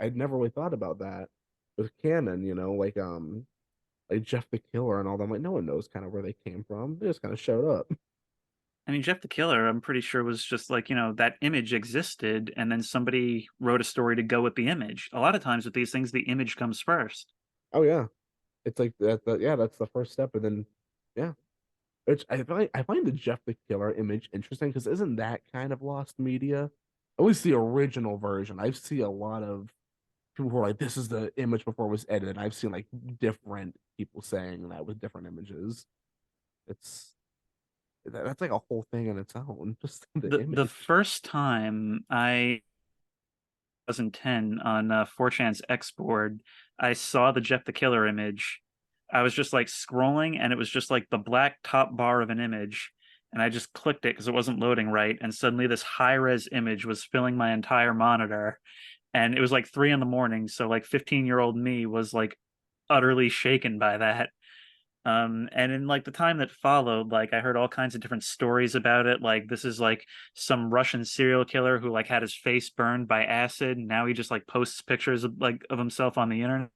I'd never really thought about that with canon, like Jeff the Killer and all them. Like no one knows kind of where they came from. They just kind of showed up. I mean, Jeff the Killer, I'm pretty sure was just like, that image existed and then somebody wrote a story to go with the image. A lot of times with these things, the image comes first. Oh yeah, it's like that. Yeah, that's the first step, and then yeah, which I find the Jeff the Killer image interesting because isn't that kind of lost media? At least the original version. I see a lot of people who are like, "This is the image before it was edited." I've seen like different people saying that with different images. It's that's like a whole thing in its own. Just the The image. first time I 2010 on 4chan's X board, I saw the Jeff the Killer image. I was just like scrolling, and it was just like the black top bar of an image. And I just clicked it because it wasn't loading right. And suddenly, this high res image was filling my entire monitor. And it was like 3 in the morning. So, like, 15-year-old me was like utterly shaken by that. And in like the time that followed, like I heard all kinds of different stories about it. Like this is like some Russian serial killer who like had his face burned by acid, and now he just like posts pictures of like of himself on the internet.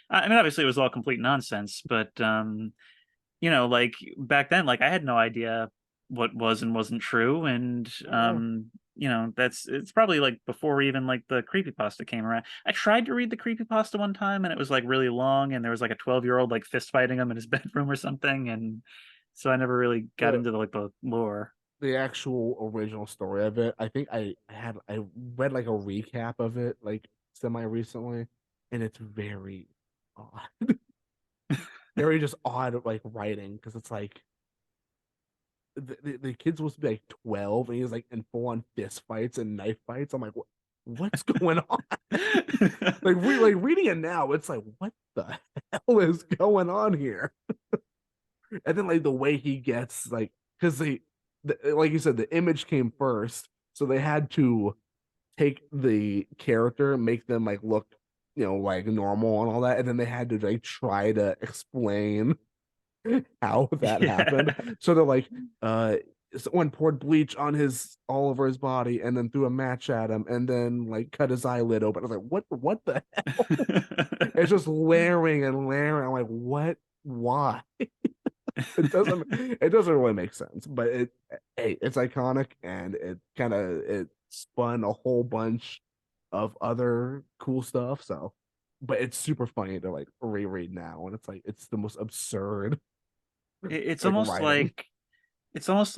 I mean, obviously it was all complete nonsense, but like back then, like I had no idea what was and wasn't true, and Oh yeah. that's it's probably like before even like the creepypasta came around. I tried to read the creepypasta one time, and it was like really long, and there was like a 12-year-old like fist fighting him in his bedroom or something, and so I never really got The into the lore. the actual original story of it. I think I read like a recap of it like semi recently, and it's very odd, very just odd like writing because it's like the kid's supposed to be like 12 and he's like in full on fist fights and knife fights. I'm like, what's going on? Like reading it now, it's like what the hell is going on here? And then like the way he gets like because like you said, the image came first, so they had to take the character, make them like look, like normal and all that, and then they had to like try to explain how that happened. Yeah. So they're like, someone poured bleach on his all over his body and then threw a match at him and then like cut his eyelid open. I was like, what the hell? It's just layering and layering. I'm like, what? Why? It doesn't really make sense, but hey, it's iconic and it spun a whole bunch of other cool stuff. So, but it's super funny to like reread now, and it's the most absurd It's like almost writing.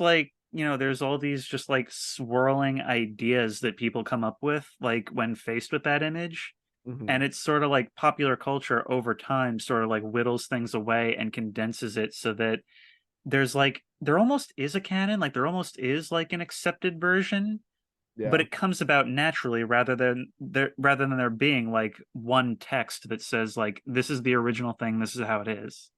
like there's all these just like swirling ideas that people come up with like when faced with that image. Hmm. And it's sort of like popular culture over time sort of like whittles things away and condenses it so that there almost is a canon, like there almost is like an accepted version, but Yeah, it comes about naturally rather than there being like one text that says like this is the original thing, this is how it is.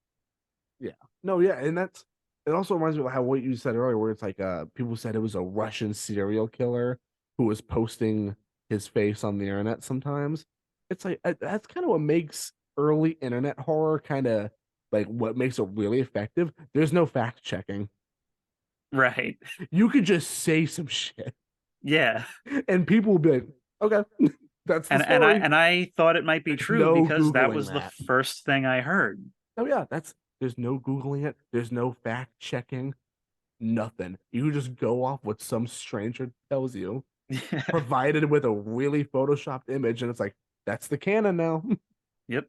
yeah, no, yeah, and it also reminds me of how what you said earlier, where it's like people said it was a Russian serial killer who was posting his face on the internet sometimes. It's like that's kind of what makes early internet horror kind of like what makes it really effective. There's no fact checking. Right. You could just say some shit Yeah. and people will be like, okay, that's the And story. I thought it might be There's true no because that Googling was the that. first thing I heard. Oh yeah, there's no Googling it. There's no fact checking. Nothing. You just go off what some stranger tells you, provided with a really photoshopped image, and it's like, that's the canon now. Yep.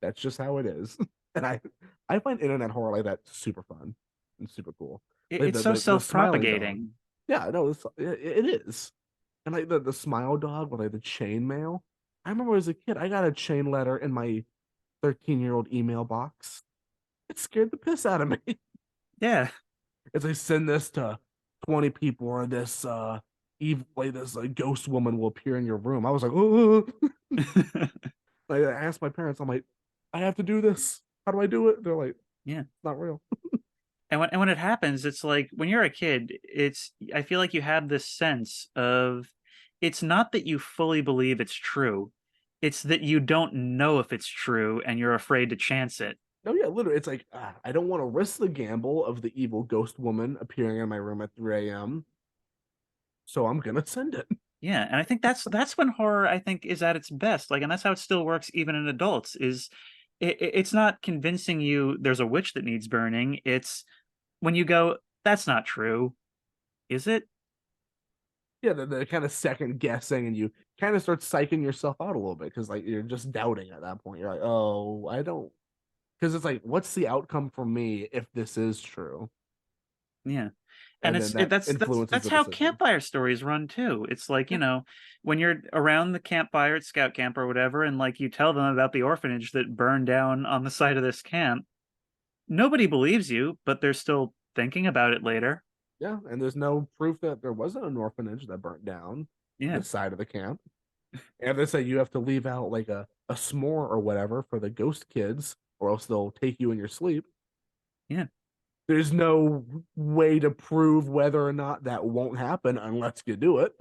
That's just how it is. And I find internet horror like that super fun and super cool. Like It's so the smiling dog. self-propagating. Yeah, no, it is. And like the smile dog with like the chain mail. I remember as a kid, I got a chain letter in my 13-year-old email box. It scared the piss out of me. Yeah. As I send this to 20 people, or this evil like this ghost woman will appear in your room. I was like, oh. Like, I asked my parents, I'm like, I have to do this. How do I do it? They're like, Yeah. it's not real. And when it happens, it's like when you're a kid, it's I feel like you have this sense of it's not that you fully believe it's true. It's that you don't know if it's true and you're afraid to chance it. No, yeah, literally, it's like I don't want to risk the gamble of the evil ghost woman appearing in my room at 3 a.m. So I'm gonna send it. Yeah, and I think that's when horror I think is at its best. Like, and that's how it still works even in adults. Is it's not convincing you there's a witch that needs burning. It's when you go, that's not true, is it? Yeah, the kind of second guessing, and you kind of start psyching yourself out a little bit because like you're just doubting at that point. You're like, oh, I don't, because it's like, what's the outcome for me if this is true? Yeah. And And then that that's influences that's the how decision. campfire stories run too. It's like, Yeah, when you're around the campfire at scout camp or whatever, and like you tell them about the orphanage that burned down on the side of this camp, nobody believes you, but they're still thinking about it later. yeah, and there's no proof that there wasn't an orphanage that burnt down Yeah. the side of the camp. And they say you have to leave out like a s'more or whatever for the ghost kids, or else they'll take you in your sleep. Yeah. There's no way to prove whether or not that won't happen unless you do it.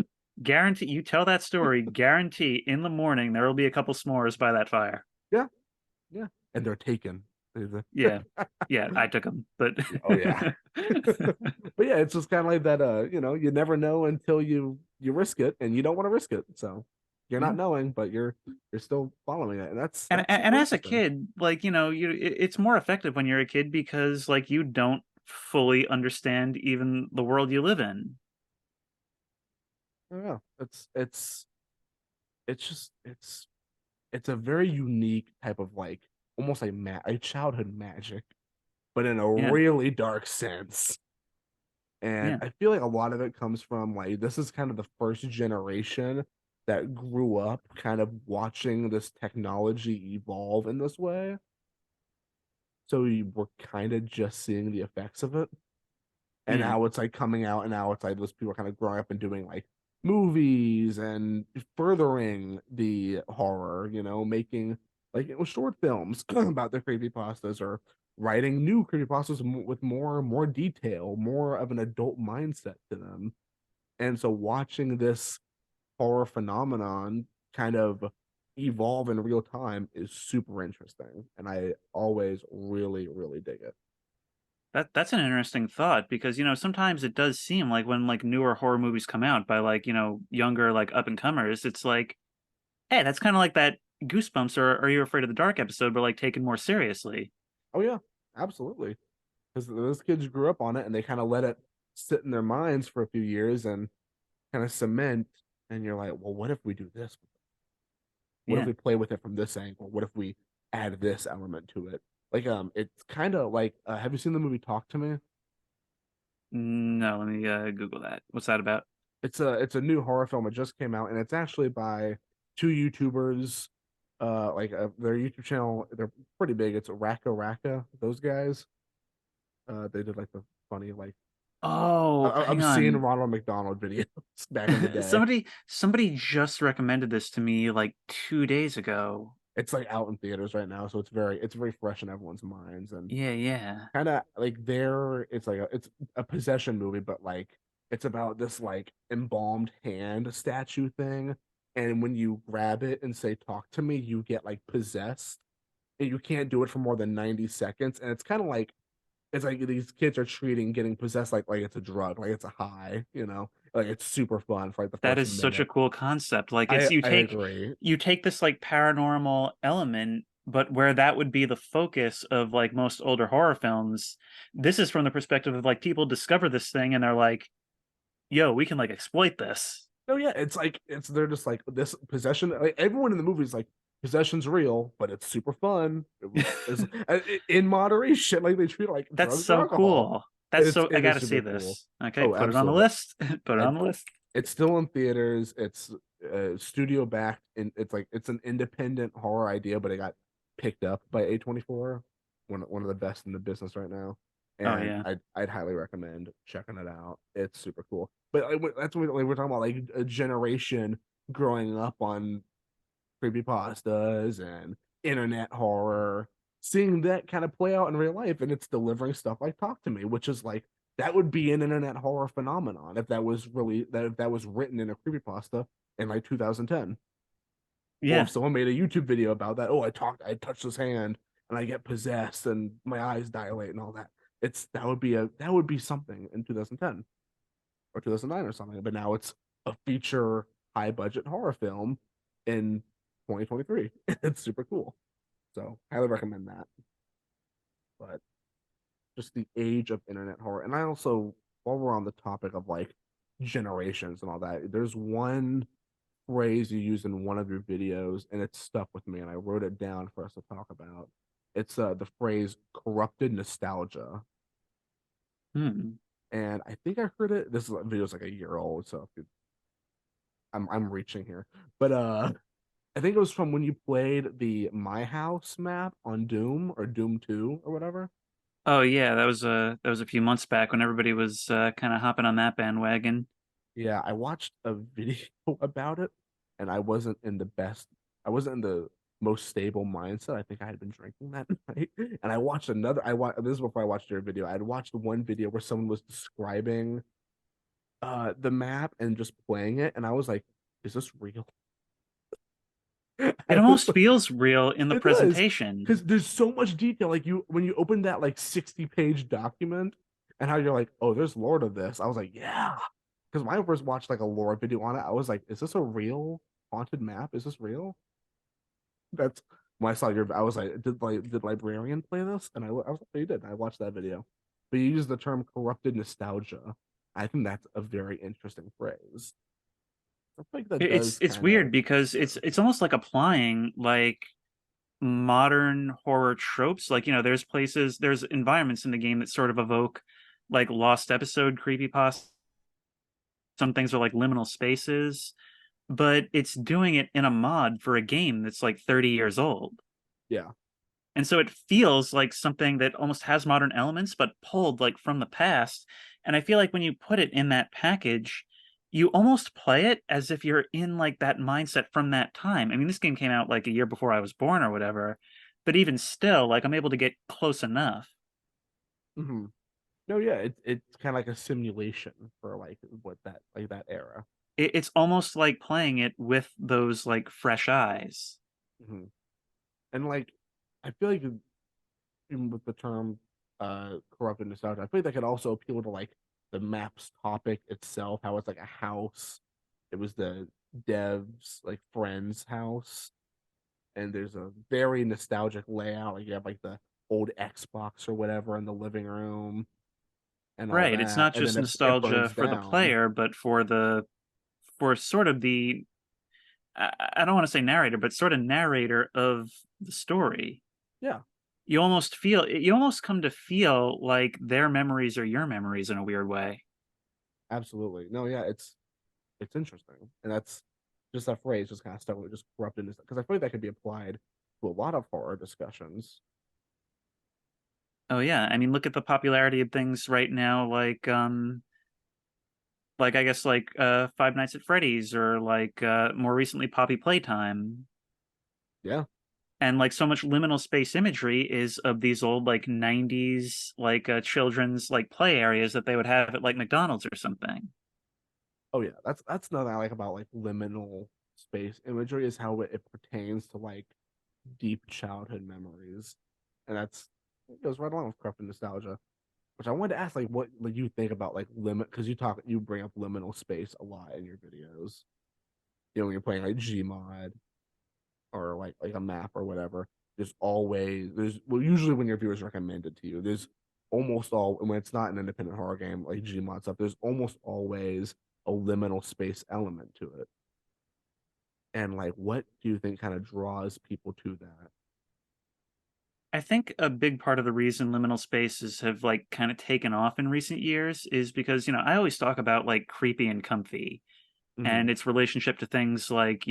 Guarantee you tell that story, guarantee in the morning there will be a couple s'mores by that fire. Yeah, yeah, and they're taken. Yeah. Yeah, I took them, but Oh yeah. But yeah, it's just kind of like that. You never know until you risk it, and you don't want to risk it. So you're not yeah. knowing, but you're still following it, and that's and that's and super as a interesting. kid, like it's more effective when you're a kid because like you don't fully understand even the world you live in. I don't know. It's just it's a very unique type of like almost like a childhood magic, but in a Yeah. really dark sense. And Yeah. I feel like a lot of it comes from like this is kind of the first generation that grew up kind of watching this technology evolve in this way. So we were kind of just seeing the effects of it. And Yeah. now it's like coming out, and now it's like those people are kind of growing up and doing like movies and furthering the horror, making like short films about the creepypastas, or writing new creepypastas with more detail, more of an adult mindset to them. And so watching this horror phenomenon kind of evolve in real time is super interesting, and I always really really dig it. That's an interesting thought because sometimes it does seem like when like newer horror movies come out by like younger like up and comers, it's like, hey, that's kind of like that Goosebumps or Are You Afraid of the Dark episode, but like taken more seriously. Oh yeah, absolutely. Because those kids grew up on it and they kind of let it sit in their minds for a few years and kind of cement. And you're like, well, what if we do this? What if Yeah. we play with it from this angle? What if we add this element to it? Like, it's kind of like, have you seen the movie Talk to Me? No, let me Google that. What's that about? It's a new horror film. It just came out, and it's actually by two YouTubers. Their YouTube channel, they're pretty big. It's Raka Raka. Those guys, they did like the funny like Oh, hang obscene on. Ronald McDonald videos back in the day. Somebody just recommended this to me like 2 days ago. It's like out in theaters right now, so it's very fresh in everyone's minds, and Yeah, yeah. kind of like it's a possession movie, but like it's about this like embalmed hand statue thing, and when you grab it and say "talk to me," you get like possessed, and you can't do it for more than 90 seconds, and it's kind of like it's like these kids are treating getting possessed like it's a drug, like it's a high, like it's super fun for like the That first is such a minute. cool concept. Like it's I agree. you take this like paranormal element, but where that would be the focus of like most older horror films, this is from the perspective of like people discover this thing and they're like, "Yo, we can like exploit this." No, yeah, it's like they're just like this possession. Like, everyone in the movie is like possession's real, but it's super fun. It's in moderation. Like they treat it like That's drugs or so alcohol. cool. And That's it's so I it is gotta see super cool. this. Okay, Oh, put it on the absolutely. list. Put it And on the list. it's still in theaters. It's studio backed, and it's like it's an independent horror idea, but it got picked up by A24, one of the best in the business right now. Oh And yeah. I'd highly recommend checking it out. It's super cool. But like, that's what we're talking about, like a generation growing up on creepypastas and internet horror, seeing that kind of play out in real life, and it's delivering stuff like Talk to Me, which is like that would be an internet horror phenomenon if that was really that if that was written in a creepypasta in like 2010. Or if Yeah. someone made a YouTube video about that, oh, I touched his hand and I get possessed and my eyes dilate and all that. That would be something in 2010 or 2009 or something. But now it's a feature high budget horror film in 2023. It's super cool. So highly recommend that. But just the age of internet horror. And I also, while we're on the topic of like generations and all that, there's one phrase you use in one of your videos, and it stuck with me, and I wrote it down for us to talk about. It's the phrase corrupted nostalgia. Hmm. And I think I heard it. This video is like a year old, so I'm reaching here. But I think it was from when you played the My House map on Doom or Doom 2 or whatever. Oh yeah, that was a few months back when everybody was kind of hopping on that bandwagon. Yeah, I watched a video about it, and I wasn't in the most stable mindset. I think I had been drinking that night, and I watched this is before I watched your video. I had watched one video where someone was describing the map and just playing it, and I was like, is this real? It I was almost like, feels real in the it does, presentation. because there's so much detail. Like you when you open that like 60-page document and how you're like, oh, there's lore to this. I was like, yeah. Because when I first watched like a lore video on it, I was like, is this a real haunted map? Is this real? That's when I saw your I was like, did Librarian play this? And I was like, they did. I watched that video. But you use the term corrupted nostalgia. I think that's a very interesting phrase. I think that does It's kind of weird because it's almost like applying like modern horror tropes. Like, there's environments in the game that sort of evoke like lost episode creepypasta. Some things are like liminal spaces, but it's doing it in a mod for a game that's like 30 years old. yeah. And so it feels like something that almost has modern elements, but pulled like from the past. And I feel like when you put it in that package, you almost play it as if you're in like that mindset from that time. I mean, this game came out like a year before I was born or whatever, but even still, like I'm able to get close enough. Hmm. No, yeah, it's kind of like a simulation for like what that like that era. It's almost like playing it with those like fresh eyes. Hmm. And like I feel like even with the term corrupted nostalgia, I feel like that could also appeal to like the map's topic itself, how it's like a house. It was the dev's like friend's house, and there's a very nostalgic layout. Like you have like the old Xbox or whatever in the living room and all Right. It's that, not and then just it nostalgia burns for the down. player, but for sort of I don't want to say narrator, but sort of narrator of the story. Yeah, You almost come to feel like their memories are your memories in a weird way. absolutely. No, yeah, it's interesting, and that's just that phrase just kind of stuck with just corrupted because I feel like that could be applied to a lot of horror discussions. Oh yeah, I mean, look at the popularity of things right now, like I guess like Five Nights at Freddy's or like more recently Poppy Playtime. Yeah. And like so much liminal space imagery is of these old like 90s like children's like play areas that they would have at like McDonald's or something. Oh yeah, that's another I like about like liminal space imagery is how it pertains to like deep childhood memories, and that's it goes right along with corrupted nostalgia. Which I wanted to ask, what like you think about like limit because you bring up liminal space a lot in your videos. You know, when you're playing like Gmod or like a map or whatever. There's well usually when your viewers recommend it to you, there's almost all when it's not an independent horror game like Gmod stuff, there's almost always a liminal space element to it. And like what do you think kind of draws people to that? I think a big part of the reason liminal spaces have like kind of taken off in recent years is because, I always talk about like creepy and comfy Hmm. and its relationship to things like,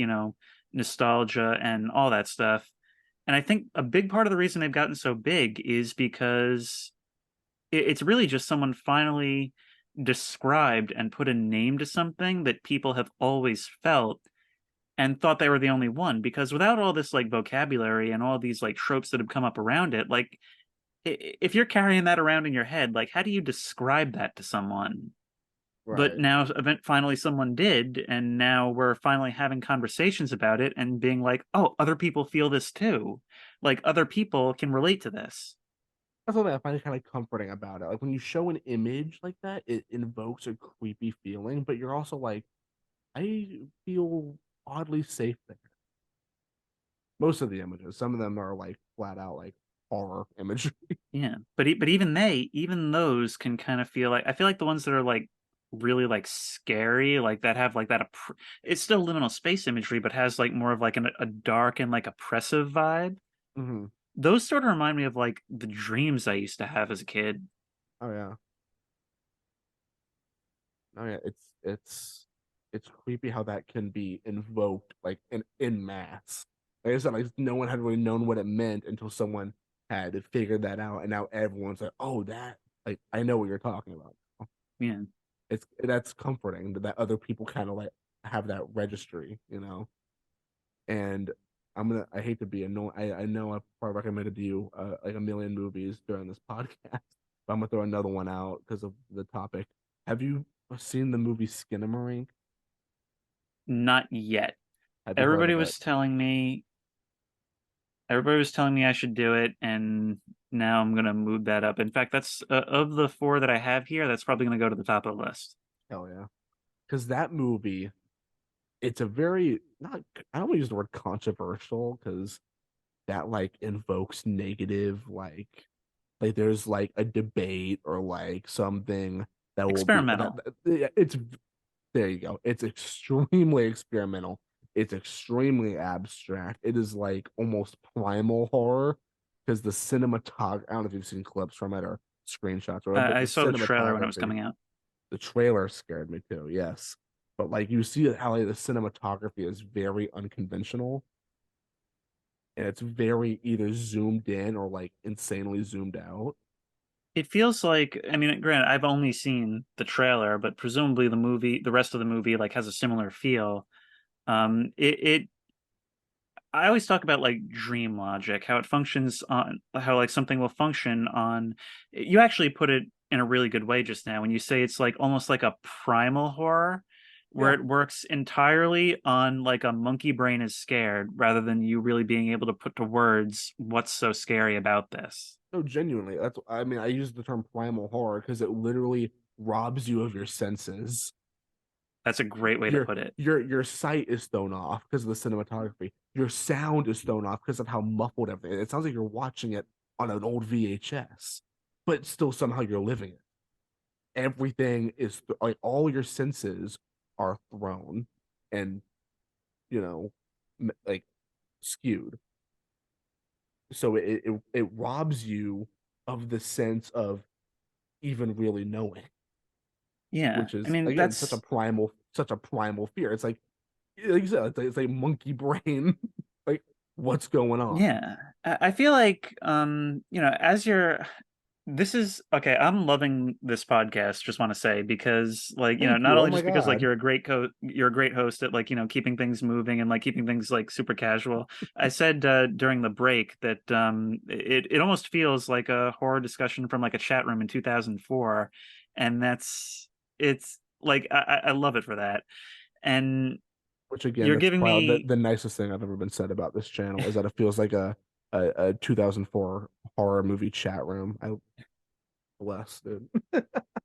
nostalgia and all that stuff. And I think a big part of the reason they've gotten so big is because it's really just someone finally described and put a name to something that people have always felt and thought they were the only one, because without all this like vocabulary and all these like tropes that have come up around it, like if you're carrying that around in your head, like how do you describe that to someone? But Right. now event finally someone did, and now we're finally having conversations about it and being like, oh, other people feel this too. Like other people can relate to this. That's something I find kind of comforting about it. Like when you show an image like that, it invokes a creepy feeling, but you're also like, I feel oddly safe there. Most of the images, some of them are like flat out like horror imagery. Yeah, but even even those can kind of feel like, I feel like the ones that are like really like scary, like that have like it's still liminal space imagery, but has like more of like a dark and like oppressive vibe. Hmm. Those sort of remind me of like the dreams I used to have as a kid. Oh yeah. Oh yeah. It's creepy how that can be invoked like in mass. Like I said, like no one had really known what it meant until someone had figured that out, and now everyone's like, oh, that like I know what you're talking about. Yeah. That's comforting that other people kind of like have that registry. And I hate to be annoying. I know I probably recommended to you like a million movies during this podcast, but I'm gonna throw another one out because of the topic. Have you seen the movie Skinamarink? Not yet. Have you heard Everybody of it? was telling me everybody was telling me I should do it, and now I'm gonna move that up. In fact, that's of the four that I have here, that's probably gonna go to the top of the list. Hell yeah, because that movie, it's a very not. I don't want to use the word controversial because that like invokes negative like there's like a debate or like something that will be Experimental. it's there you go. It's extremely experimental. It's extremely abstract. It is like almost primal horror because the cinematog I don't know if you've seen clips from it or screenshots or whatever, but I the saw the trailer when it was cinematography, coming out. the trailer scared me too, yes. But like you see how like, the cinematography is very unconventional and it's very either zoomed in or like insanely zoomed out. It feels like, I mean, granted, I've only seen the trailer, but presumably the rest of the movie, like has a similar feel. It I always talk about like dream logic, how it functions on how like something will function on. You actually put it in a really good way just now when you say it's like almost like a primal horror, where Yeah. it works entirely on like a monkey brain is scared rather than you really being able to put to words what's so scary about this. No, genuinely. That's I mean, I use the term primal horror because it literally robs you of your senses. That's a great way to Your put it. your sight is thrown off because of the cinematography. Your sound is thrown off because of how muffled everything. It sounds like you're watching it on an old VHS, but still somehow you're living it. Everything is like all your senses are thrown and you know like skewed. So it robs you of the sense of even really knowing, Yeah. which I is mean, again that's such a primal fear. It's like you said, it's like monkey brain. Like what's going on? yeah. I feel like as you're this is okay, I'm loving this podcast, just want to say, because like, Thank not you. Oh only my just because like god. you're a great host at like, keeping things moving and like keeping things like super casual. I said during the break that it almost feels like a horror discussion from like a chat room in 2004, and it's like I love it for that. And Which again, you're that's giving probably me the nicest thing I've ever been said about this channel is that it feels like a 2004 horror movie chat room. I bless, dude.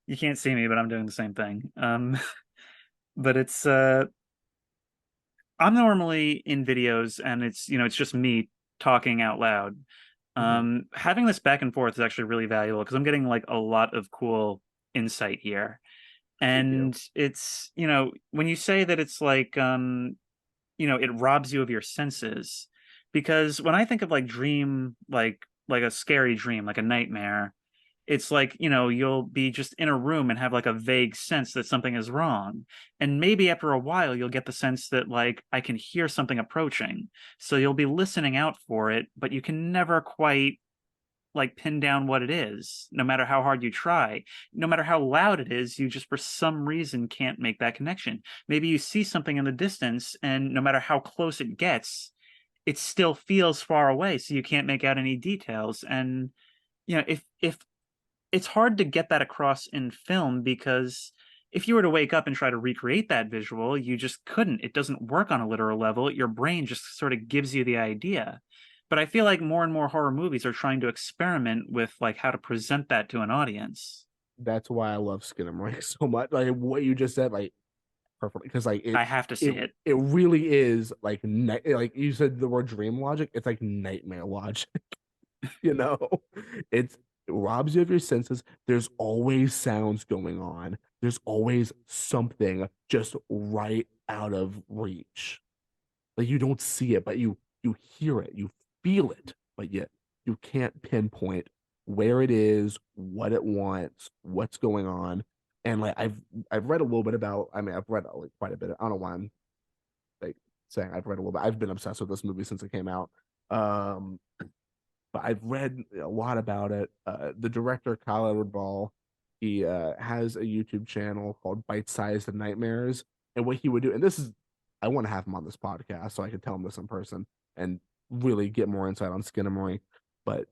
You can't see me, but I'm doing the same thing. But it's I'm normally in videos and it's just me talking out loud. Mhm. Having this back and forth is actually really valuable because I'm getting like a lot of cool insight here. Thank you. And it's, when you say that it's like it robs you of your senses, because when I think of like dream, like a scary dream, like a nightmare, it's like, you'll be just in a room and have like a vague sense that something is wrong, and maybe after a while you'll get the sense that like I can hear something approaching, so you'll be listening out for it, but you can never quite like pin down what it is, no matter how hard you try. No matter how loud it is, you just for some reason can't make that connection. Maybe you see something in the distance, and no matter how close it gets, it still feels far away, so you can't make out any details. And if it's hard to get that across in film, because if you were to wake up and try to recreate that visual, you just couldn't. It doesn't work on a literal level. Your brain just sort of gives you the idea. But I feel like more and more horror movies are trying to experiment with like how to present that to an audience. That's why I love Skinamarink so much. Like what you just said, like perfectly, because like I have to it see it. it really is like like you said the word dream logic. It's like nightmare logic. You know, it's it robs you of your senses. There's always sounds going on. There's always something just right out of reach. Like you don't see it, but you hear it, you feel it, but yet you can't pinpoint where it is, what it wants, what's going on. And like I've read a little bit about. I mean, I've read like quite a bit. I don't know why I'm like saying I've read a little bit. I've been obsessed with this movie since it came out. Um, but I've read a lot about it. The director Kyle Edward Ball, he has a YouTube channel called Bite Sized Nightmares, and what he would do, and this is, I want to have him on this podcast so I could tell him this in person and really get more insight on Skinamarink. But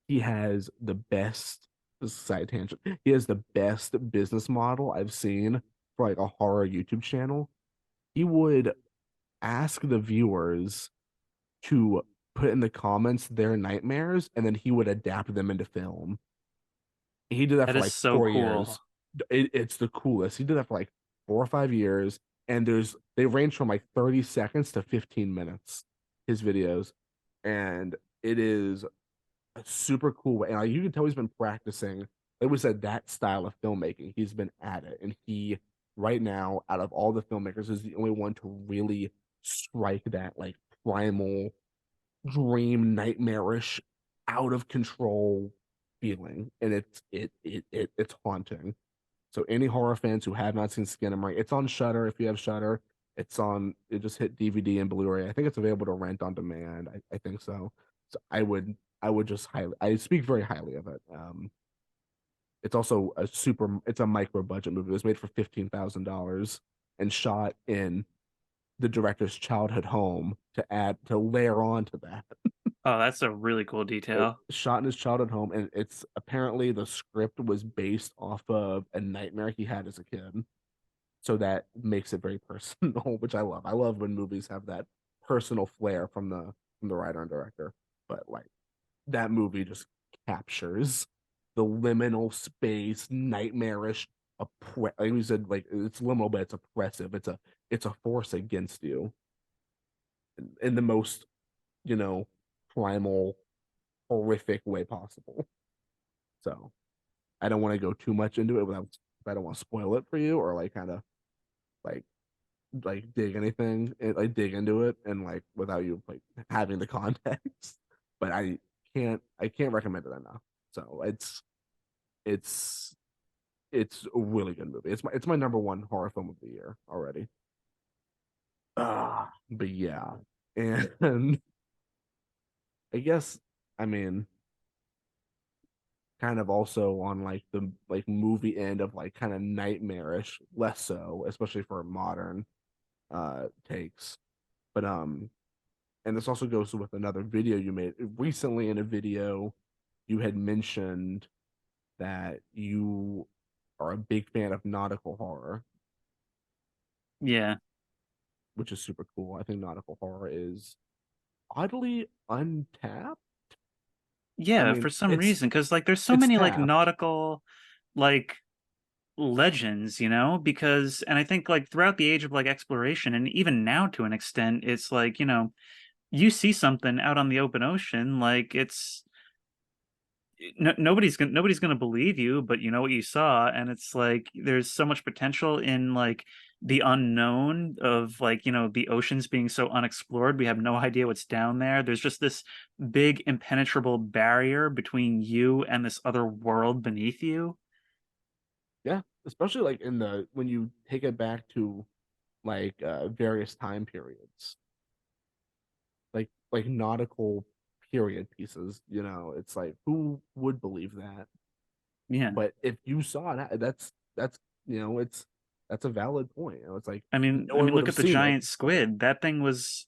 he has the best, this is a side tangent. He has the best business model I've seen for like a horror YouTube channel. He would ask the viewers to put in the comments their nightmares, and then he would adapt them into film. He did that That for is like so 4 years. cool. It's the coolest. He did that for like 4 or 5 years, and they range from like 30 seconds to 15 minutes. His videos, and it is a super cool way. And like, you can tell he's been practicing. Like we said, that style of filmmaking. He's been at it, and he right now, out of all the filmmakers, is the only one to really strike that like primal dream, nightmarish, out of control feeling, and it's haunting. So any horror fans who have not seen Skinamarink, it's on Shutter if you have Shutter. It's on. It just hit DVD and Blu-ray. I think it's available to rent on demand. I think so. So I would just highly. I speak very highly of it. It's also a super. It's a micro budget movie. It was made for $15,000 and shot in the director's childhood home to layer on to that. Oh, that's a really cool It detail. shot in his childhood home, and it's apparently the script was based off of a nightmare he had as a kid. So that makes it very personal, which I love. I love when movies have that personal flair from the writer and director. But like that movie just captures the liminal space, nightmarish, like we said, like it's liminal, but it's oppressive. It's a force against you in the most, you know, primal, horrific way possible. So I don't want to go too much into it without. I don't want to spoil it for you or like kind of like dig anything, like dig into it, and like without you like having the context. But I can't recommend it enough. So it's it's a really good movie. It's my number one horror film of the year already. But yeah, and I guess I mean kind of also on like the like movie end of like kind of nightmarish, less so, especially for modern takes. But and this also goes with another video you made recently. In a video you had mentioned that you are a big fan of nautical horror, Yeah. which is super cool. I think nautical horror is oddly untapped. I Yeah, mean, for some it's reason, because like there's so it's many like tapped. nautical like legends, because and I think like throughout the age of like exploration and even now to an extent, it's like, you see something out on the open ocean, like it's no, nobody's gonna believe you, but you know what you saw, and it's like there's so much potential in like the unknown of like the oceans being so unexplored. We have no idea what's down there. There's just this big impenetrable barrier between you and this other world beneath you. Yeah, especially like in the when you take it back to like various time periods, like nautical period pieces. It's like who would believe that? Yeah. But if you saw that, that's it's that's a valid point. It's like no I one mean, would look have at the seen it, giant but squid. That thing was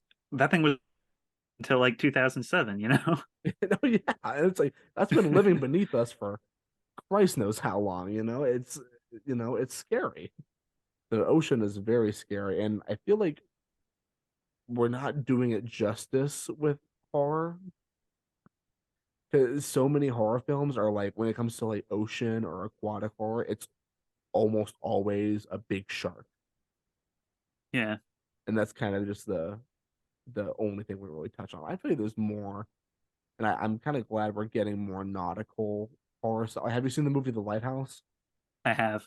until like 2007, you know? yeah, and it's like that's been living beneath us for Christ knows how long. It's scary. The ocean is very scary, and I feel like we're not doing it justice with horror. Because so many horror films are like when it comes to like ocean or aquatic horror, it's almost always a big shark, Yeah, and that's kind of just the only thing we really touch on. I feel like there's more, and I'm kind of glad we're getting more nautical horror. So, have you seen the movie The Lighthouse? I have.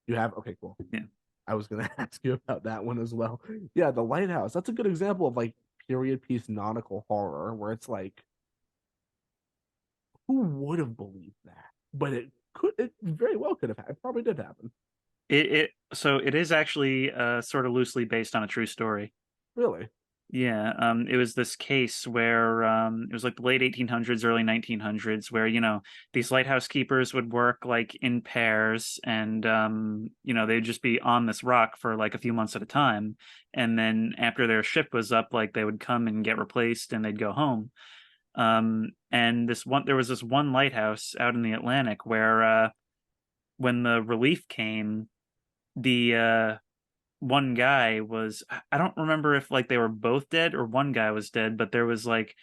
You have? Okay, cool. Yeah. I was gonna ask you about that one as well. Yeah, The Lighthouse. That's a good example of like period piece nautical horror, where it's like, who would have believed that? But it very well could have happened. It probably did happen. It is actually sort of loosely based on a true story. Really? Yeah, it was this case where it was like the late 1800s, early 1900s, where, these lighthouse keepers would work like in pairs and, they'd just be on this rock for like a few months at a time. And then after their ship was up, like they would come and get replaced and they'd go home. And there was this one lighthouse out in the Atlantic where, when the relief came, the one guy was, I don't remember if like they were both dead or one guy was dead, but there was like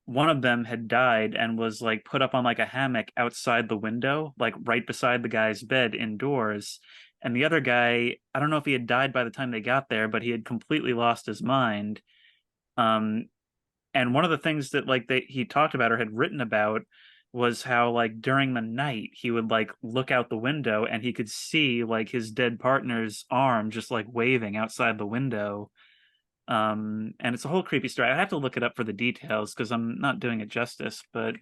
one of them had died and was like put up on like a hammock outside the window, like right beside the guy's bed indoors. And the other guy, I don't know if he had died by the time they got there, but he had completely lost his mind. Um, and one of the things that like he talked about or had written about was how like during the night he would like look out the window and he could see like his dead partner's arm just like waving outside the window. And it's a whole creepy story. I have to look it up for the details because I'm not doing it justice, but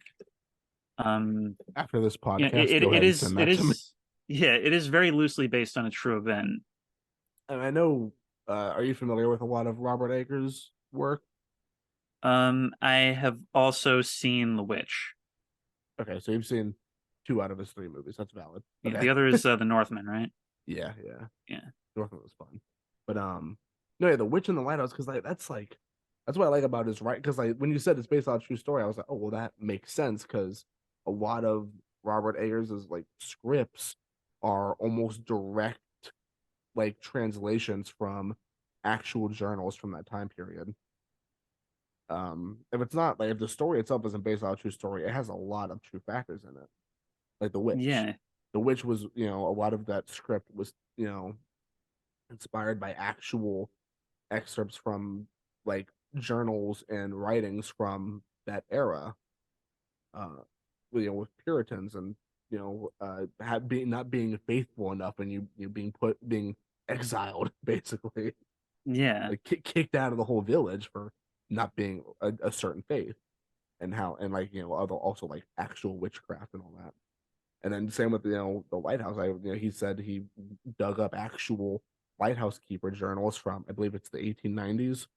um After this yeah, podcast, go it ahead and is send it that to me. is yeah, it is very loosely based on a true event. And I know, are you familiar with a lot of Robert Eggers' work? I have also seen The Witch. Okay, so you've seen two out of his three movies. That's valid. Yeah, Okay. the other is The Northman, right? Yeah, yeah. Yeah. Northman was fun. But no, yeah, The Witch in the Lighthouse, because like that's what I like about his right. Because like when you said it's based on a true story, I was like, oh well, that makes sense because a lot of Robert Eggers' like scripts are almost direct like translations from actual journals from that time period. If it's not like if the story itself isn't based on a true story, it has a lot of true factors in it. Like The Witch. Yeah. The Witch was, a lot of that script was, inspired by actual excerpts from like journals and writings from that era. Uh, with Puritans and being not being faithful enough and you being exiled basically, Yeah. like kicked out of the whole village for not being a certain faith, and how and like other also like actual witchcraft and all that. And then same with the lighthouse. He said he dug up actual lighthouse keeper journals from, I believe it's the 1890s,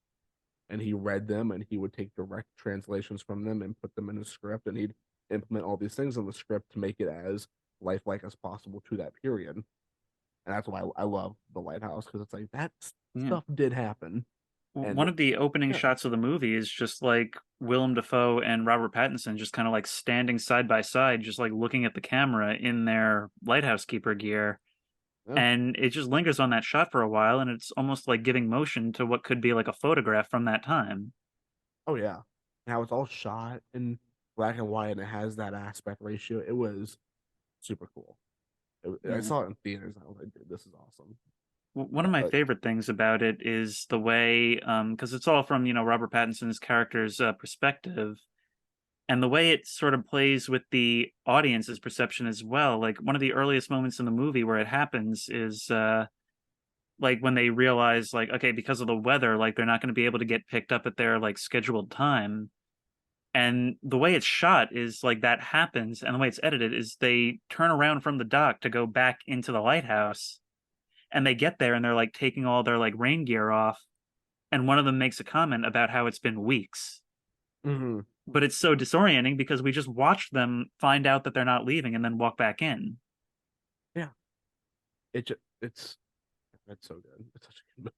and he read them and he would take direct translations from them and put them in his script, and he'd implement all these things in the script to make it as lifelike as possible to that period. And that's why I love the lighthouse, because it's like that Yeah. stuff did happen. One And of the opening yeah. shots of the movie is just like Willem Dafoe and Robert Pattinson just kind of like standing side by side, just like looking at the camera in their lighthouse keeper gear. Yeah. And it just lingers on that shot for a while, and it's almost like giving motion to what could be like a photograph from that time. Oh yeah. And how it's all shot in black and white and it has that aspect ratio. It was super cool. I Yeah. saw it in theaters and I was like, dude, this is awesome. One of my Like, favorite things about it is the way, because it's all from, Robert Pattinson's character's perspective, and the way it sort of plays with the audience's perception as well. Like one of the earliest moments in the movie where it happens is like when they realize like, okay, because of the weather, like they're not going to be able to get picked up at their like scheduled time. And the way it's shot is like that happens, and the way it's edited is they turn around from the dock to go back into the lighthouse, and they get there and they're like taking all their like rain gear off, and one of them makes a comment about how it's been weeks. Hmm. But it's so disorienting because we just watch them find out that they're not leaving and then walk back in. Yeah, it's so good. It's such a good movie.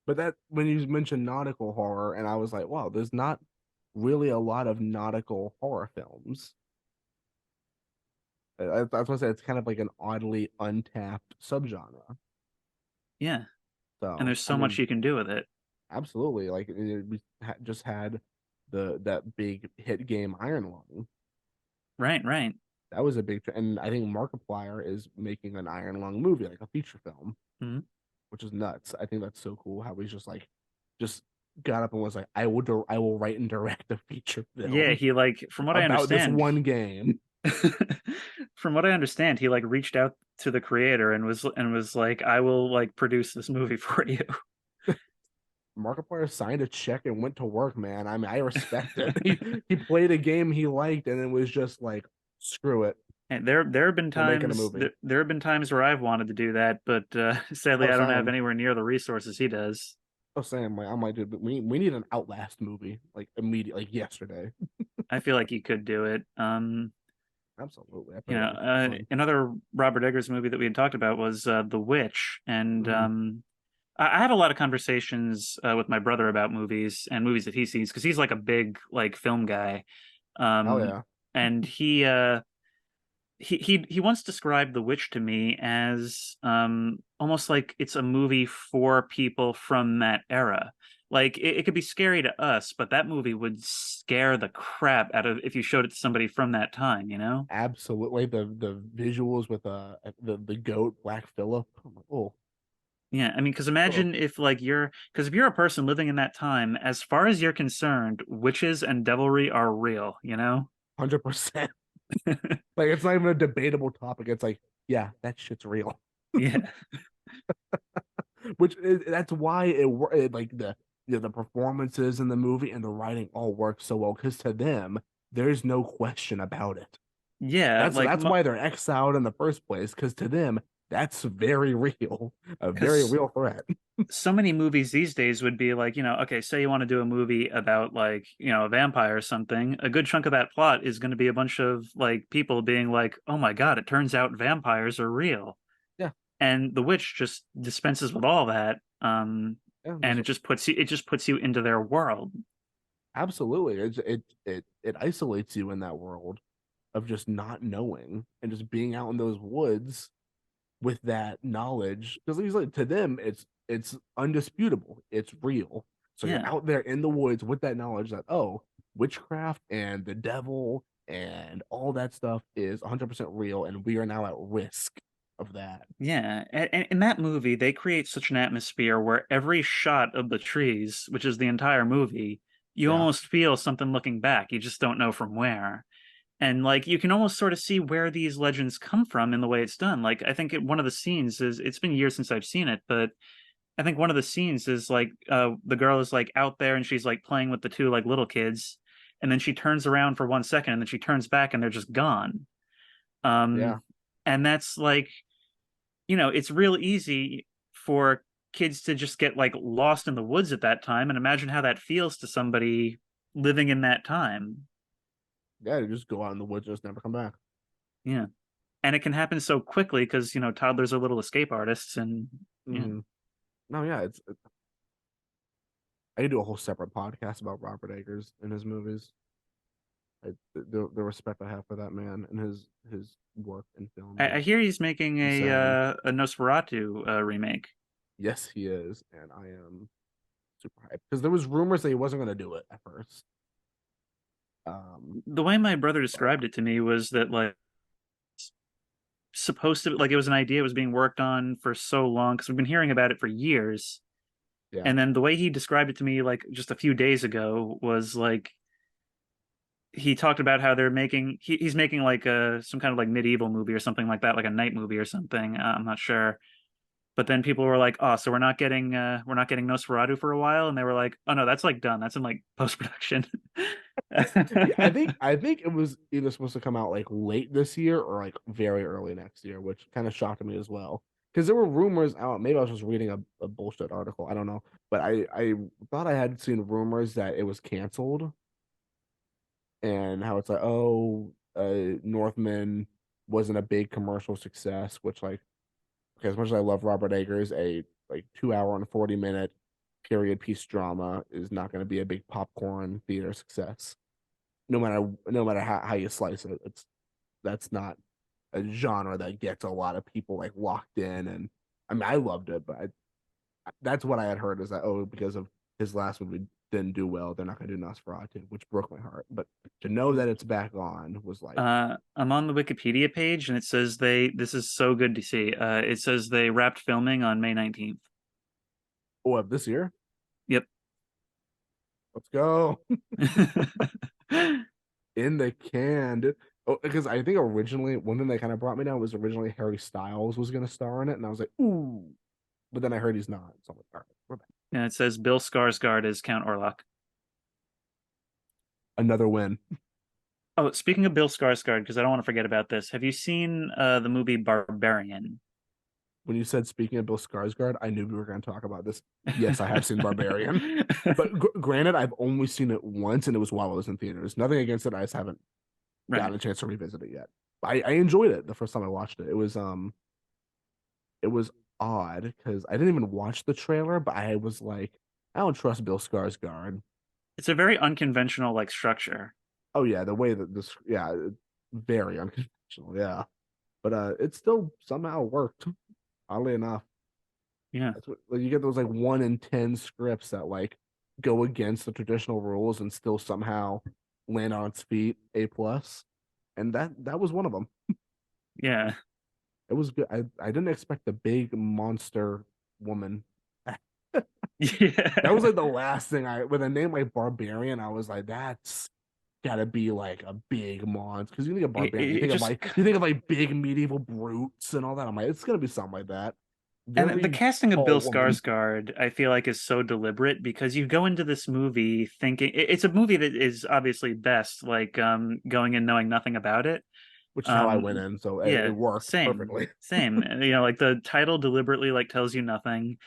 But that when you mentioned nautical horror, and I was like, wow, there's not really a lot of nautical horror films. That's why I say it's kind of like an oddly untapped subgenre. Yeah. And So there's I so much mean, you can do with it. absolutely. Like just had that big hit game Iron Lung. Right, right. That was a big, and I think Markiplier is making an Iron Lung movie, like a feature film, Mhm. which is nuts. I think that's so cool how he's just got up and was like, I will write and direct a feature Yeah, film he like from what I about this understand, one game. from what I understand, he like reached out to the creator and was like, I will like produce this movie for you. Markiplier signed a check and went to work, man. I mean, I respect it. He played a game he liked and it was just like, screw it, And there have been we're making a times movie. there have been times where I've wanted to do that, but sadly Oh, I don't have same. anywhere near the resources he does. Oh, same. Like, I'm like, dude, but we need an Outlast movie, like immediate, like yesterday. I feel like you could do it. Absolutely, I feel like that'd be so fun. Another Robert Eggers movie that we had talked about was The Witch, and Mm. I have a lot of conversations with my brother about movies and movies that he sees because he's like a big like film guy. Hell Um, yeah. and he once described The Witch to me as almost like it's a movie for people from that era. Like it could be scary to us, but that movie would scare the crap out of if you showed it to somebody from that time, you know? Absolutely. The visuals with the goat Black Phillip. I'm like, oh, Yeah, I mean, because oh, imagine if like because if you're a person living in that time, as far as you're concerned, witches and devilry are real, you know? 100%. Like it's not even a debatable topic. It's like, yeah, that shit's real. Yeah, That's why it like the performances in the movie and the writing all work so well because to them there's no question about it. yeah, That's why they're exiled in the first place because to them that's very real, a very because real threat. so many movies these days would be like, okay, say you want to do a movie about like, a vampire or something. A good chunk of that plot is going to be a bunch of like people being like, "Oh my God, it turns out vampires are real." Yeah, And The Witch just dispenses with all that. yeah. And it just puts you into their world. Absolutely. It isolates you in that world of just not knowing and just being out in those woods with that knowledge because usually to them it's undisputable, it's real. So you're Yeah. out there in the woods with that knowledge that oh, witchcraft and the devil and all that stuff is 100% real and we are now at risk of that. Yeah, and in that movie, they create such an atmosphere where every shot of the trees, which is the entire movie, you Yeah, almost feel something looking back. You just don't know from where. And like you can almost sort of see where these legends come from in the way it's done. Like I think one of the scenes is it's been years since I've seen it, but I think one of the scenes is like the girl is like out there and she's like playing with the two like little kids, and then she turns around for 1 second and then she turns back and they're just gone. yeah, Um, and that's like it's real easy for kids to just get like lost in the woods at that time and imagine how that feels to somebody living in that time. yeah. You just go out in the woods and just never come back. Yeah. And it can happen so quickly because, toddlers are little escape artists and yeah. Mm-hmm. No, yeah, I could do a whole separate podcast about Robert Eggers and his movies. The respect I have for that man and his work in film I is hear he's making insane. a Nosferatu remake. Yes, he is, and I am super hyped because there was rumors that he wasn't going to do it at first. Um, The way my brother but described it to me was that like supposed to like it was an idea was being worked on for so long because we've been hearing about it for years. yeah, And then the way he described it to me like just a few days ago was like he talked about how he's making like some kind of like medieval movie or something like that, like a night movie or something. I'm not sure. But then people were like, "Oh, so we're not getting Nosferatu for a while," and they were like, "Oh no, that's like done. That's in like post production." yeah. I think it was either supposed to come out like late this year or like very early next year, which kind of shocked me as well. because there were rumors out. Maybe I was just reading a bullshit article. I don't know, but I thought I had seen rumors that it was canceled and how it's like, oh, Northman wasn't a big commercial success, which like, okay, as much as I love Robert Eggers, a like 2 hour and 40 minute period piece drama is not going to be a big popcorn theater success. No matter how you slice it, it's that's not a genre that gets a lot of people like locked in. And I mean, I loved it, but that's what I had heard is that, oh, because of his last movie didn't do well, they're not going to do Nosferatu, which broke my heart. But to know that it's back on was like, I'm on the Wikipedia page and it says this is so good to see. It says they wrapped filming on May 19th. oh, this year, Yep. let's go. In the can, dude. Oh, because I think originally one thing that kind of brought me down was originally Harry Styles was going to star in it, and I was like, ooh, but then I heard he's not. So I'm like, all right, we're back. And it says Bill Skarsgård as Count Orlok. Another win. Oh, speaking of Bill Skarsgård, because I don't want to forget about this, have you seen the movie Barbarian? When you said speaking of Bill Skarsgård, I knew we were going to talk about this. Yes, I have seen Barbarian, but granted, I've only seen it once, and it was while I was in theaters. Nothing against it. I just haven't Right. gotten a chance to revisit it yet. I enjoyed it the first time I watched it. It was odd because I didn't even watch the trailer, but I was like, I don't trust Bill Skarsgård. It's a very unconventional like structure. Oh yeah, the way that this, yeah, very unconventional, yeah. But it still somehow worked. Oddly enough, Yeah. that's what like, you get those like 1 in 10 scripts that like go against the traditional rules and still somehow land on its feet A plus, and that was one of them. Yeah. It was good. I didn't expect the big monster woman. That was Yeah. like the last thing I with a name like Barbarian. I was like, that's gotta be like a big monster because you think of It, Barbarian, it, it just you think of like big medieval brutes and all that. I'm like, it's gonna be something like that. and the Very casting of Bill tall woman, Skarsgård, I feel like is so deliberate because you go into this movie thinking it's a movie that is obviously best, like going in knowing nothing about it. which is how I went Um in, so it yeah, worked same. perfectly. Same. You know, like the title deliberately like tells you nothing.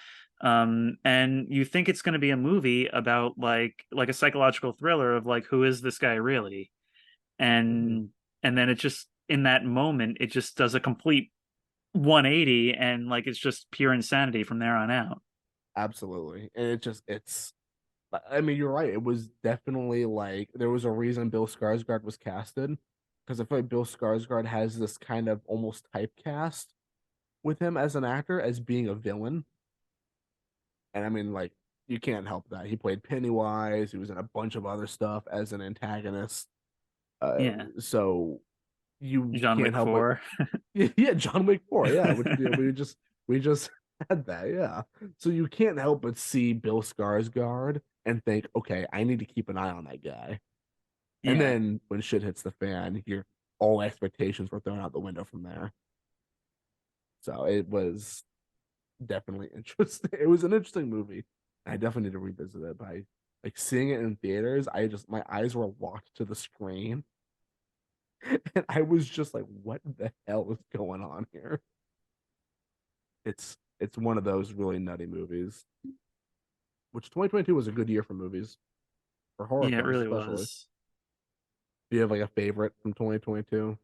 And you think it's going to be a movie about like a psychological thriller of like who is this guy really? Mhm. And then it just in that moment it just does a complete 180 and like it's just pure insanity from there on out. Absolutely, and it's. I mean, you're right. It was definitely like there was a reason Bill Skarsgård was casted because I feel like Bill Skarsgård has this kind of almost typecast with him as an actor as being a villain. And I mean, like, you can't help that. He played Pennywise. He was in a bunch of other stuff as an antagonist. Yeah. So you John can't Wick help but 4. yeah, John Wick 4. Yeah, which yeah, we just had that. Yeah. So you can't help but see Bill Skarsgård and think, okay, I need to keep an eye on that guy. And Yeah. then when shit hits the fan, your all expectations were thrown out the window from there. So it was definitely interesting. It was an interesting movie. I definitely need to revisit it. By like seeing it in theaters, I just my eyes were locked to the screen, and I was just like, "What the hell is going on here?" It's one of those really nutty movies. Which 2022 was a good year for movies, for horror Yeah, it films really especially. was. Do you have like a favorite from 2022?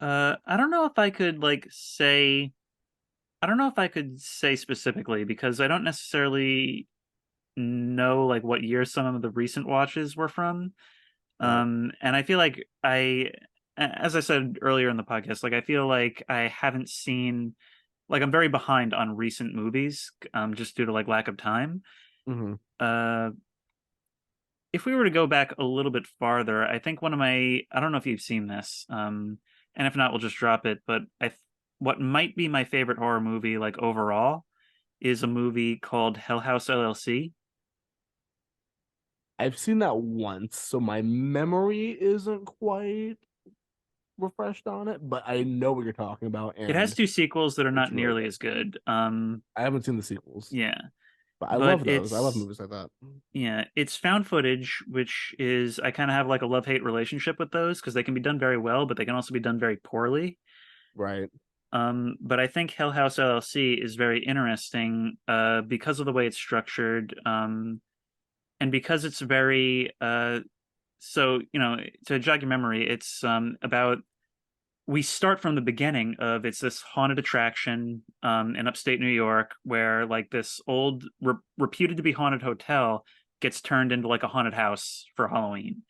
I don't know if I could like say I don't know if I could say specifically because I don't necessarily know like what year some of the recent watches were from. Right. And I feel like as I said earlier in the podcast, like I feel like I haven't seen like I'm very behind on recent movies, just due to like lack of time. Mm-hmm. Uh, if we were to go back a little bit farther, I think one of my I don't know if you've seen this, and if not, we'll just drop it. But what might be my favorite horror movie, like overall, is a movie called Hell House LLC. I've seen that once, so my memory isn't quite refreshed on it, but I know what you're talking about, It has and two sequels that are it's not really nearly good. as good. I haven't seen the sequels, Yeah, but I but love those. I love it's movies like that. yeah, it's found footage, which is I kind of have like a love-hate relationship with those because they can be done very well, but they can also be done very poorly. Right. But I think Hill House LLC is very interesting because of the way it's structured, and because it's very so to jog your memory, it's about we start from the beginning of it's this haunted attraction in upstate New York where like this old reputed to be haunted hotel gets turned into like a haunted house for Halloween.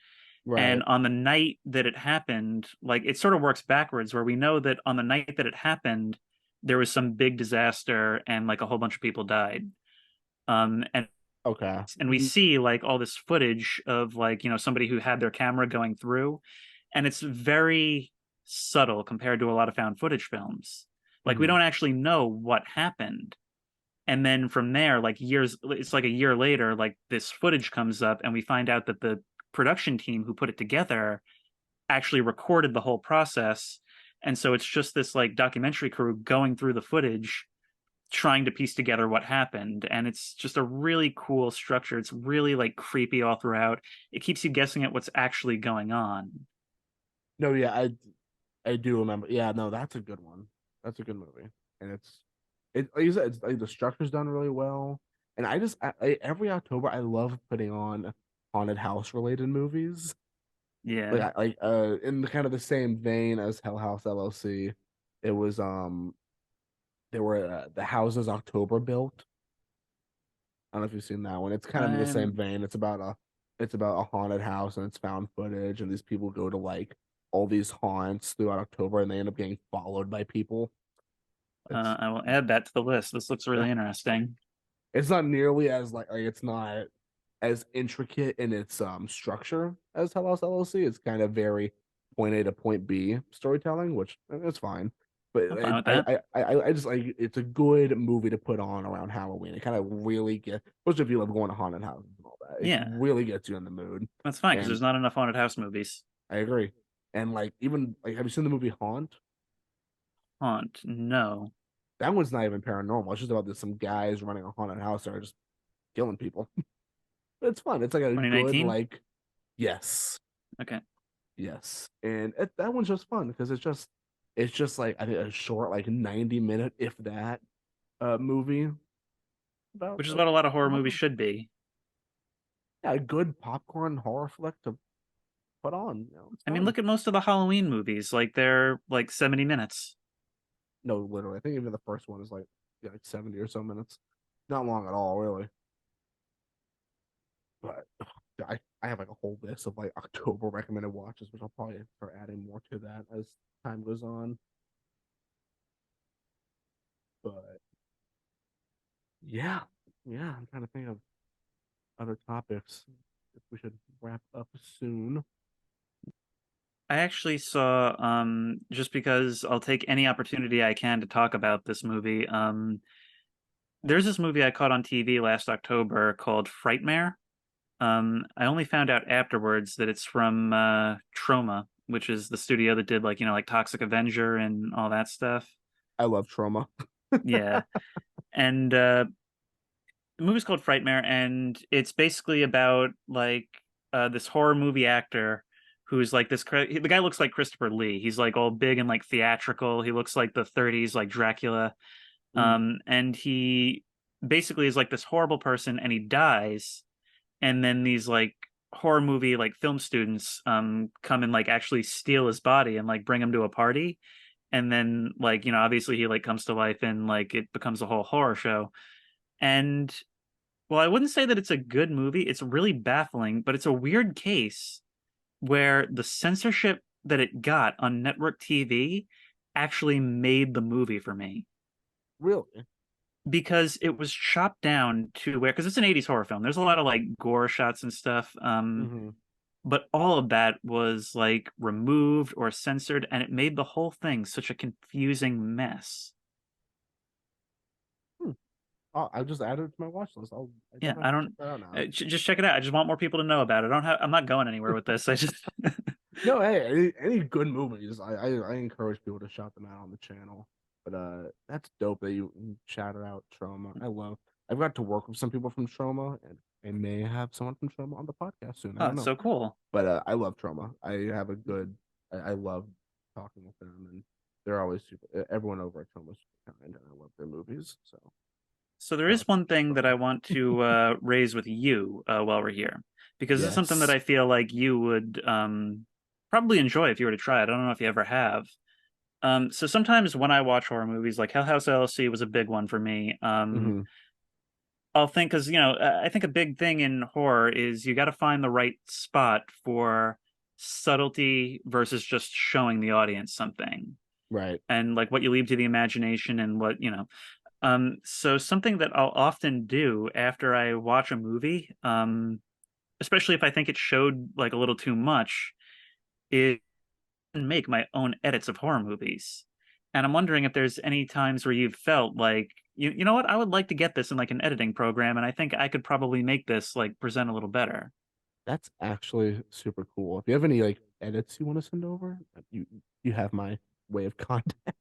And Right. on the night that it happened, like it sort of works backwards where we know that on the night that it happened, there was some big disaster and like a whole bunch of people died. And Okay. we see like all this footage of like, somebody who had their camera going through, and it's very subtle compared to a lot of found footage films. Like we Mm-hmm. don't actually know what happened. And then from there, like years, it's like a year later, like this footage comes up and we find out that the production team who put it together actually recorded the whole process. And so it's just this like documentary crew going through the footage, trying to piece together what happened. And it's just a really cool structure. It's really like creepy all throughout. It keeps you guessing at what's actually going on. No, yeah, I do remember. Yeah, no, that's a good one. That's a good movie, and it like you said, it's like the structure's done really well. And every October I love putting on haunted house related movies. Like Yeah. in the kind of the same vein as Hell House LLC, it was there were the houses October built. I don't know if you've seen that one. It's kind of in the same I'm vein. It's about a haunted house and it's found footage, and these people go to like all these haunts throughout October, and they end up getting followed by people. It's I will add that to the list. This looks yeah, really interesting. it's not nearly as like it's not as intricate in its structure as Hell House LLC. It's kind of very point A to point B storytelling, which it's fine. But I'm fine with that. I just like it's a good movie to put on around Halloween. It kind of really gets, especially if you love going to haunted houses and all that. It Yeah, really gets you in the mood. that's fine because And there's not enough haunted house movies. I agree. And like even like, have you seen the movie Haunt? Haunt, no. That one's not even paranormal. It's just about this some guys running a haunted house that are just killing people. It's fun. It's like a good 2019? like yes, Okay. yes, and that one's just fun because it's just like I think a short like 90 minute if that movie about Which is what a lot of horror movies haunted. should be. Yeah, a good popcorn horror flick to put on. It's I mean, fun. look at most of the Halloween movies. Like they're like 70 minutes. No, literally, I think even the first one is like yeah, like 70 or so minutes. Not long at all, really. But I have like a whole list of like October recommended watches, which I'll probably start adding more to that as time goes on. But yeah, yeah, I'm trying to think of other topics. If we should wrap up soon. I actually saw just because I'll take any opportunity I can to talk about this movie. There's this movie I caught on TV last October called Frightmare. I only found out afterwards that it's from Troma, which is the studio that did like, like Toxic Avenger and all that stuff. I love trauma. Yeah. And the movie's called Frightmare, and it's basically about like this horror movie actor who's like the guy looks like Christopher Lee. He's like all big and like theatrical. He looks like the 30s like Dracula. Mm, And he basically is like this horrible person and he dies, and then these like horror movie like film students come and like actually steal his body and like bring him to a party, and then like obviously he like comes to life and like it becomes a whole horror show. And well, I wouldn't say that it's a good movie. It's really baffling, but it's a weird case where the censorship that it got on network TV actually made the movie for me really? because it was chopped down to where, because it's an 80s horror film. There's a lot of like gore shots and stuff. Mm-hmm. But all of that was like removed or censored, and it made the whole thing such a confusing mess. Hmm. Oh, I just added it to my watch list. I Yeah, definitely I have to check don't that out now. just check it out. I just want more people to know about it. I'm not going anywhere with this. I just No, hey, any good movies, I encourage people to shout them out on the channel. But that's dope that you shouted out Trauma. I've got to work with some people from Trauma, and I may have someone from Trauma on the podcast soon. I Oh, don't it's know. so cool. But I love Trauma. I have a good I love talking with them, they're always super. Everyone over at home is super kind, and I love their movies. So So there no, is it's one thing that I fun. want to raise with you while we're here, because this is something that Yes. I feel like you would probably enjoy if you were to try it. I don't know if you ever have. So sometimes when I watch horror movies, like Hell House LLC was a big one for me. Hmm. I'll think because I think a big thing in horror is you got to find the right spot for subtlety versus just showing the audience something, Right. and like what you leave to the imagination and what so something that I'll often do after I watch a movie, especially if I think it showed like a little too much, is make my own edits of horror movies. And I'm wondering if there's any times where you've felt like, you know what, I would like to get this in like an editing program, and I think I could probably make this like present a little better. That's actually super cool. If you have any like edits you want to send over, you have my way of contact.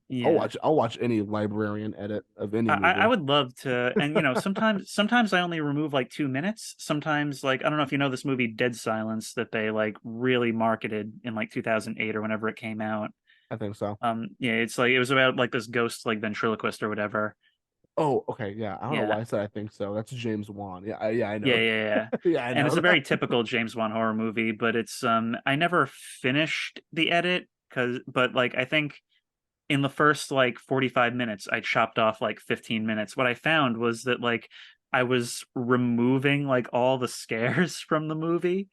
Yeah. I'll watch any librarian edit of any I movie. would love to, and sometimes I only remove like 2 minutes. Sometimes like I don't know if you know this movie Dead Silence that they like really marketed in like 2008 or whenever it came out. I think so. Yeah, it's like it was about like this ghost like ventriloquist or whatever. Oh, okay, yeah. I don't know why Yeah, I said I think so. That's James Wan. Yeah, yeah, I yeah, know. yeah, yeah. Yeah, I And it's know a very that. typical James Wan horror movie, but it's I never finished the edit but like I think in the first like 45 minutes I chopped off like 15 minutes. What I found was that like I was removing like all the scares from the movie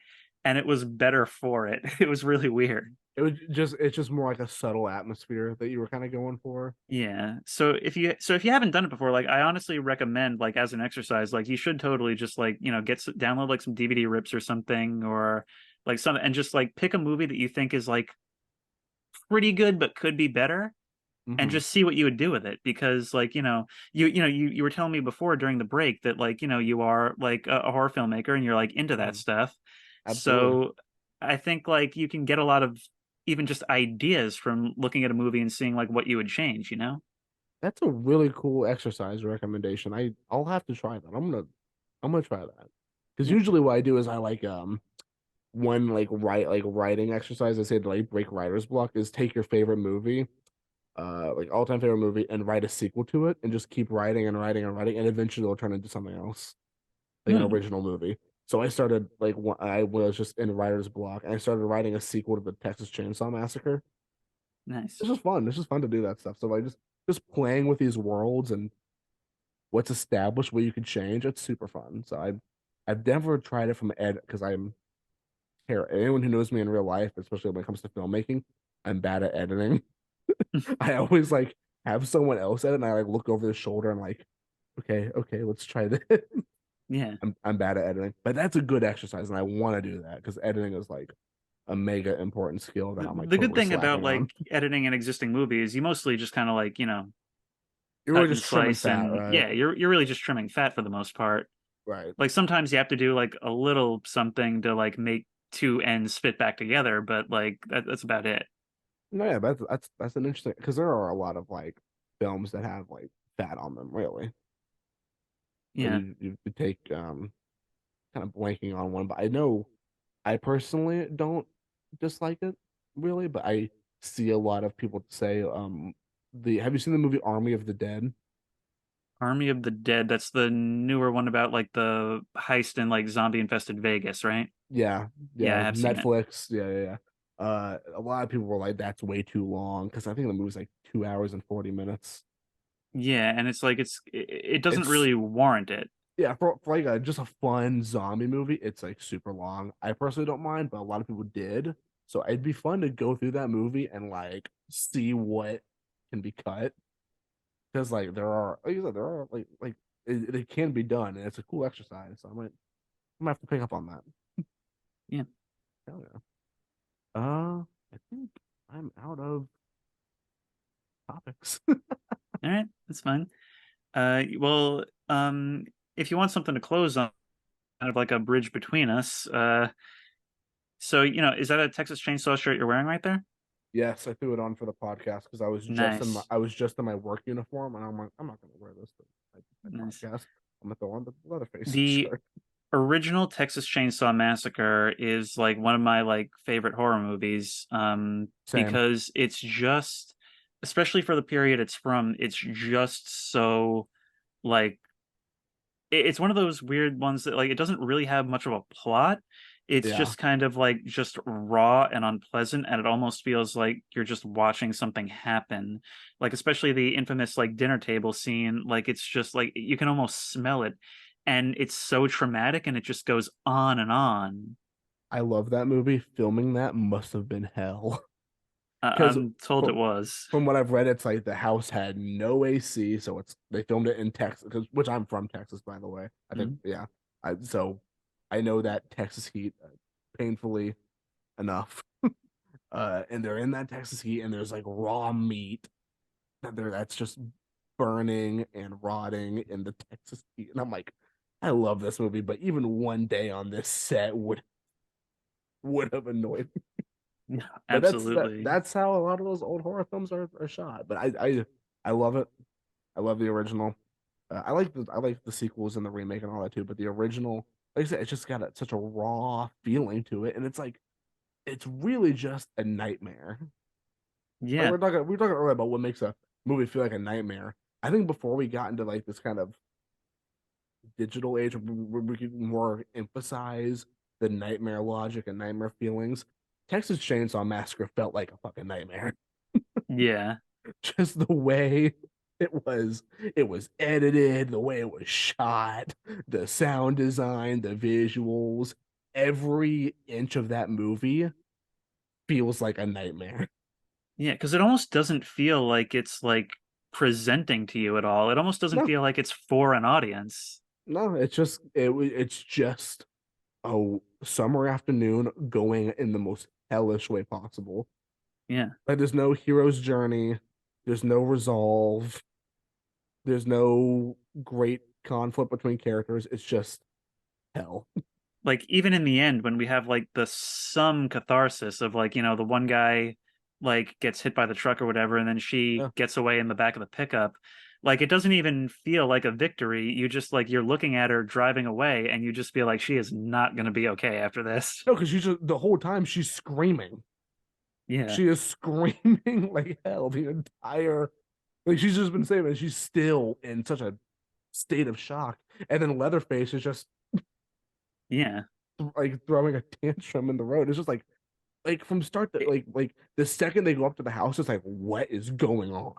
and it was better for it. It was really weird. It's just more like a subtle atmosphere that you were kind of going for. Yeah. So if you haven't done it before, like I honestly recommend like as an exercise, like you should totally just like, download like some DVD rips or something or like some and just like pick a movie that you think is like pretty good but could be better and Hmm. just see what you would do with it because like you were telling me before during the break that like you are like a horror filmmaker and you're like into that Hmm. stuff, Absolutely. so I think like you can get a lot of even just ideas from looking at a movie and seeing like what you would change. That's a really cool exercise recommendation. I'll have to try that. I'm gonna try that. Because Yeah. usually what I do is I like one like writing exercise I say to like break writer's block is take your favorite movie, like all time favorite movie, and write a sequel to it and just keep writing and writing and writing, and eventually it'll turn into something else, like an Hmm. original movie. So I started like I was just in writer's block and I started writing a sequel to the Texas Chainsaw Massacre. Nice. It's just fun. It's just fun to do that stuff. So like just playing with these worlds and what's established, what you can change. It's super fun. So I've never tried it from ed because I'm here. Anyone who knows me in real life, especially when it comes to filmmaking, I'm bad at editing. I always like have someone else edit, and I like look over the shoulder and like, okay, let's try this. Yeah. I'm bad at editing, but that's a good exercise, and I want to do that because editing is like a mega important skill that the, I'm like the good totally thing about slacking like on. editing an existing movie is you mostly just kind of like You're cut really and just trimming slice, fat, and right? yeah, you're really just trimming fat for the most part. Right. Like sometimes you have to do like a little something to like make two ends fit back together, but like that's about it. No, yeah, that's an interesting because there are a lot of like films that have like fat on them, really. So Yeah. you take kind of blanking on one, but I know I personally don't dislike it really, but I see a lot of people say the have you seen the movie Army of the Dead? Army of the Dead, that's the newer one about like the heist in like zombie infested Vegas, right? Yeah, Yeah, I yeah, have seen it. Netflix. Yeah, yeah, yeah. A lot of people were like, "That's way too long," because I think the movie's like 2 hours and 40 minutes. Yeah, and it's like it doesn't It's really warrant it. yeah, for like just a fun zombie movie, it's like super long. I personally don't mind, but a lot of people did. So it'd be fun to go through that movie and like see what can be cut. Because like there are, like you said, there are like it can be done, and it's a cool exercise. So I might have to pick up on that. Yeah. Hell yeah. I think I'm out of topics. All right, that's fine. Well, if you want something to close on, kind of like a bridge between us, so is that a Texas Chainsaw shirt you're wearing right there? Yes, I threw it on for the podcast because Nice, I was just in my work uniform, and I'm like, I'm not gonna wear this to my nice. podcast. I'm gonna throw on the Leatherface The shirt. original Texas Chainsaw Massacre is like one of my like favorite horror movies, Same. because it's just especially for the period it's from, it's just so like it's one of those weird ones that like it doesn't really have much of a plot. It's Yeah, just kind of like just raw and unpleasant, and it almost feels like you're just watching something happen. Like especially the infamous like dinner table scene, like it's just like you can almost smell it. And it's so traumatic and it just goes on and on. I love that movie. Filming that must have been hell. Because I'm told it from was. from what I've read, it's like the house had no AC, so it's they filmed it in Texas. Because which I'm from Texas, by the way. I think Mm. yeah. So I know that Texas heat painfully enough. And they're in that Texas heat, and there's like raw meat that's just burning and rotting in the Texas heat. And I'm like, I love this movie, but even one day on this set would have annoyed me. But Absolutely. that's how a lot of those old horror films are shot. But I love it. I love the original. I like the sequels and the remake and all that too. But the original, like I said, it's just got such a raw feeling to it, and it's like it's really just a nightmare. Like Yeah. we were talking earlier about what makes a movie feel like a nightmare. I think before we got into like this kind of digital age where we could more emphasize the nightmare logic and nightmare feelings, Texas Chainsaw Massacre felt like a fucking nightmare. Yeah. Just the way it was edited, the way it was shot, the sound design, the visuals, every inch of that movie feels like a nightmare. Yeah, because it almost doesn't feel like it's like presenting to you at all. It almost doesn't No, feel like it's for an audience. no, it's just a summer afternoon going in the most hellish way possible. Yeah. Like there's no hero's journey, there's no resolve, there's no great conflict between characters. It's just hell. Like even in the end when we have like the some catharsis of like, the one guy like gets hit by the truck or whatever and then she Yeah. gets away in the back of the pickup. Like it doesn't even feel like a victory. You just like you're looking at her driving away and you just feel like she is not going to be okay after this. No, because she's just the whole time she's screaming. Yeah. She is screaming like hell the entire like she's just been saying it. She's still in such a state of shock. And then Leatherface is just Yeah. like throwing a tantrum in the road. It's just like from start to like the second they go up to the house, it's like what is going on?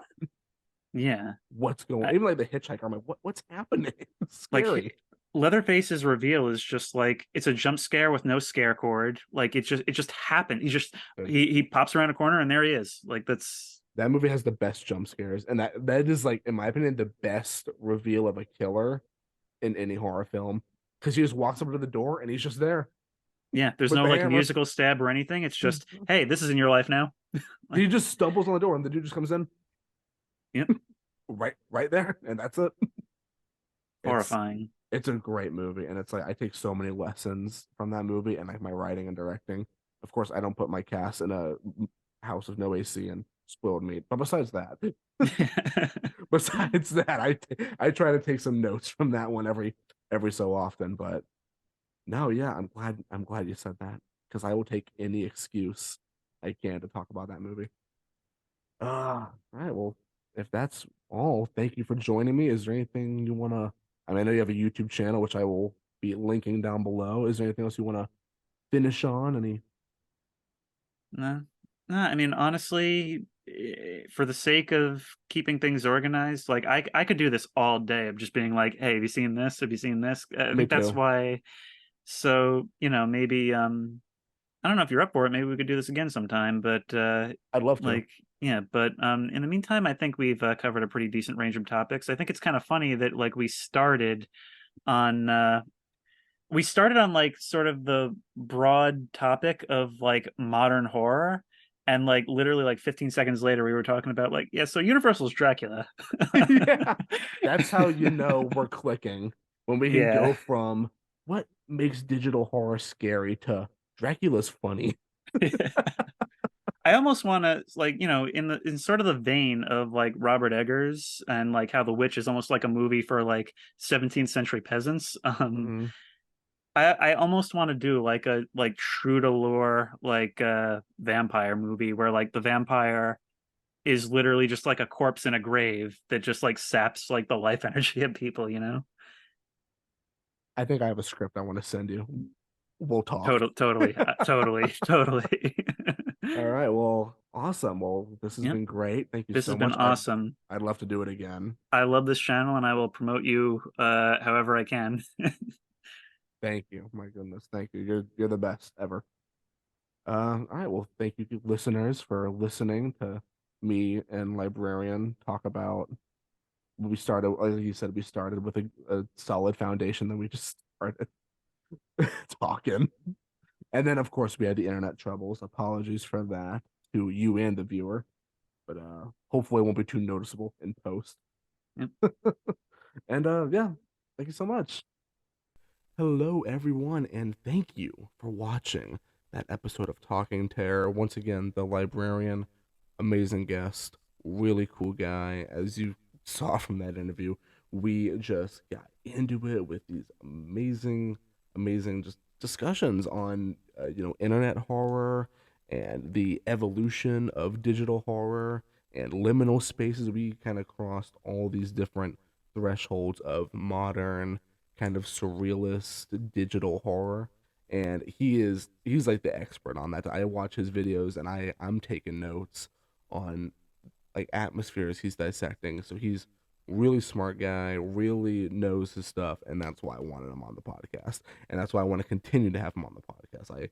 Yeah. What's going on? I, Even like the hitchhiker, I'm like, what's happening? It's like scary. Leatherface's reveal is just like it's a jump scare with no scare cord. Like it just happened. He pops around a corner and there he is. Like that's That movie has the best jump scares, and that is like, in my opinion, the best reveal of a killer in any horror film. Because he just walks up to the door and he's just there yeah, there's with no the like hammer. musical stab or anything. It's just, hey, this is in your life now. Like, He just stumbles on the door and the dude just comes in yep, right there, and that's it. It's horrifying. it's a great movie, and it's like I take so many lessons from that movie and like my writing and directing. Of course, I don't put my cast in a house with no AC and spoiled meat, but besides that, I try to take some notes from that one every so often. But no, yeah, I'm glad you said that because I will take any excuse I can to talk about that movie. All right. Well, if that's all, thank you for joining me. Is there anything you wanna? I mean, I know you have a YouTube channel, which I will be linking down below. Is there anything else you wanna finish on? Any? No, no, I mean, honestly, for the sake of keeping things organized, like I could do this all day of just being like, hey, have you seen this? Have you seen this? I Me think that's too. why. So, maybe I don't know if you're up for it. Maybe we could do this again sometime, but I'd love to. like yeah, but in the meantime, I think we've covered a pretty decent range of topics. I think it's kind of funny that like on we started on like sort of the broad topic of like modern horror and like literally like 15 seconds later we were talking about like yeah, so Universal's Dracula. Yeah, that's how you know we're clicking when we can Yeah. go from what makes digital horror scary to Dracula's funny. I almost want to like in sort of the vein of like Robert Eggers and like how The Witch is almost like a movie for like 17th century peasants. Mhm. I almost want to do like a like true to lore like vampire movie where like the vampire is literally just like a corpse in a grave that just like saps like the life energy of people, you know? I think I have a script I want to send you. We'll talk. Totally, totally. All right. Well, awesome. Well, this has Yep. been great. Thank you This has so been much. awesome. I'd love to do it again. I love this channel and I will promote you however I can. Thank you. My goodness. Thank you. You're the best ever. All right. Well, thank you, listeners, for listening to me and Librarian talk about. We started, like you said, we started with a solid foundation. Then we just started talking, and then of course we had the internet troubles. Apologies for that to you and the viewer, but hopefully it won't be too noticeable in post. Yep. And yeah, thank you so much. Hello, everyone, and thank you for watching that episode of Talking Terror. Once again, the librarian, amazing guest, really cool guy. As you saw from that interview, we just got into it with these amazing just discussions on internet horror and the evolution of digital horror and liminal spaces. We kind of crossed all these different thresholds of modern kind of surrealist digital horror, and he's like the expert on that. I watch his videos and I'm taking notes on like atmospheres he's dissecting. So he's really smart guy, really knows his stuff, and that's why I wanted him on the podcast, and that's why I want to continue to have him on the podcast.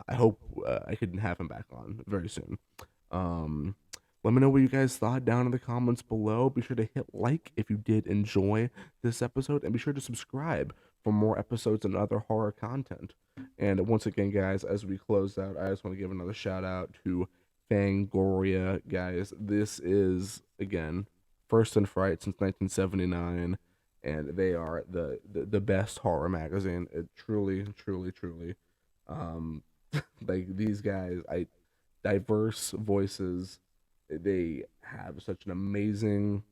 I hope I can have him back on very soon. um Let me know what you guys thought down in the comments below. Be sure to hit like if you did enjoy this episode, and be sure to subscribe for more episodes and other horror content. And once again, guys, as we close out, I just want to give another shout out to Fangoria, guys. This is, again, First in Fright since 1979, and they are the best horror magazine. It truly, um, like these guys, diverse voices. They have such an amazing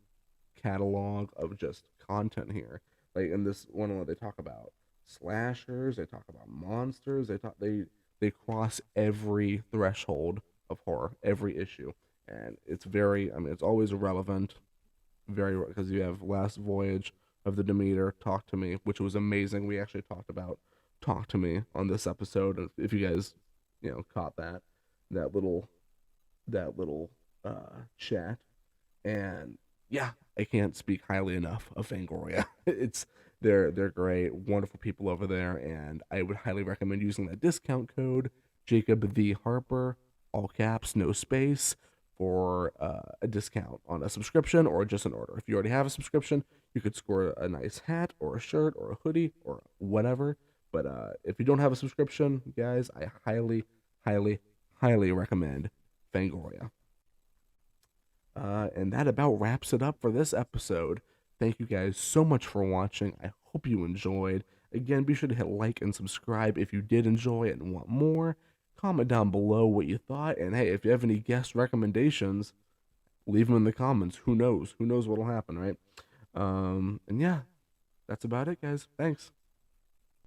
catalog of just content here. Like in this one, they talk about slashers, they talk about monsters, they cross every threshold of horror, every issue, and it's very. I mean, it's always relevant. Very, because you have Last Voyage of the Demeter, Talk to Me, which was amazing. We actually talked about Talk to Me on this episode. If you guys, caught that little that little chat, and yeah, I can't speak highly enough of Fangoria. It's they're great, wonderful people over there, and I would highly recommend using that discount code Jacob the Harper, all caps, no space, for a discount on a subscription or just an order. If you already have a subscription, you could score a nice hat or a shirt or a hoodie or whatever. But if you don't have a subscription, guys, I highly, highly recommend Fangoria. And that about wraps it up for this episode. Thank you guys so much for watching. I hope you enjoyed. Again, be sure to hit like and subscribe if you did enjoy it and want more. Comment down below what you thought. And hey, if you have any guest recommendations, leave them in the comments. Who knows? Who knows what'll happen, right? And yeah, that's about it, guys. Thanks.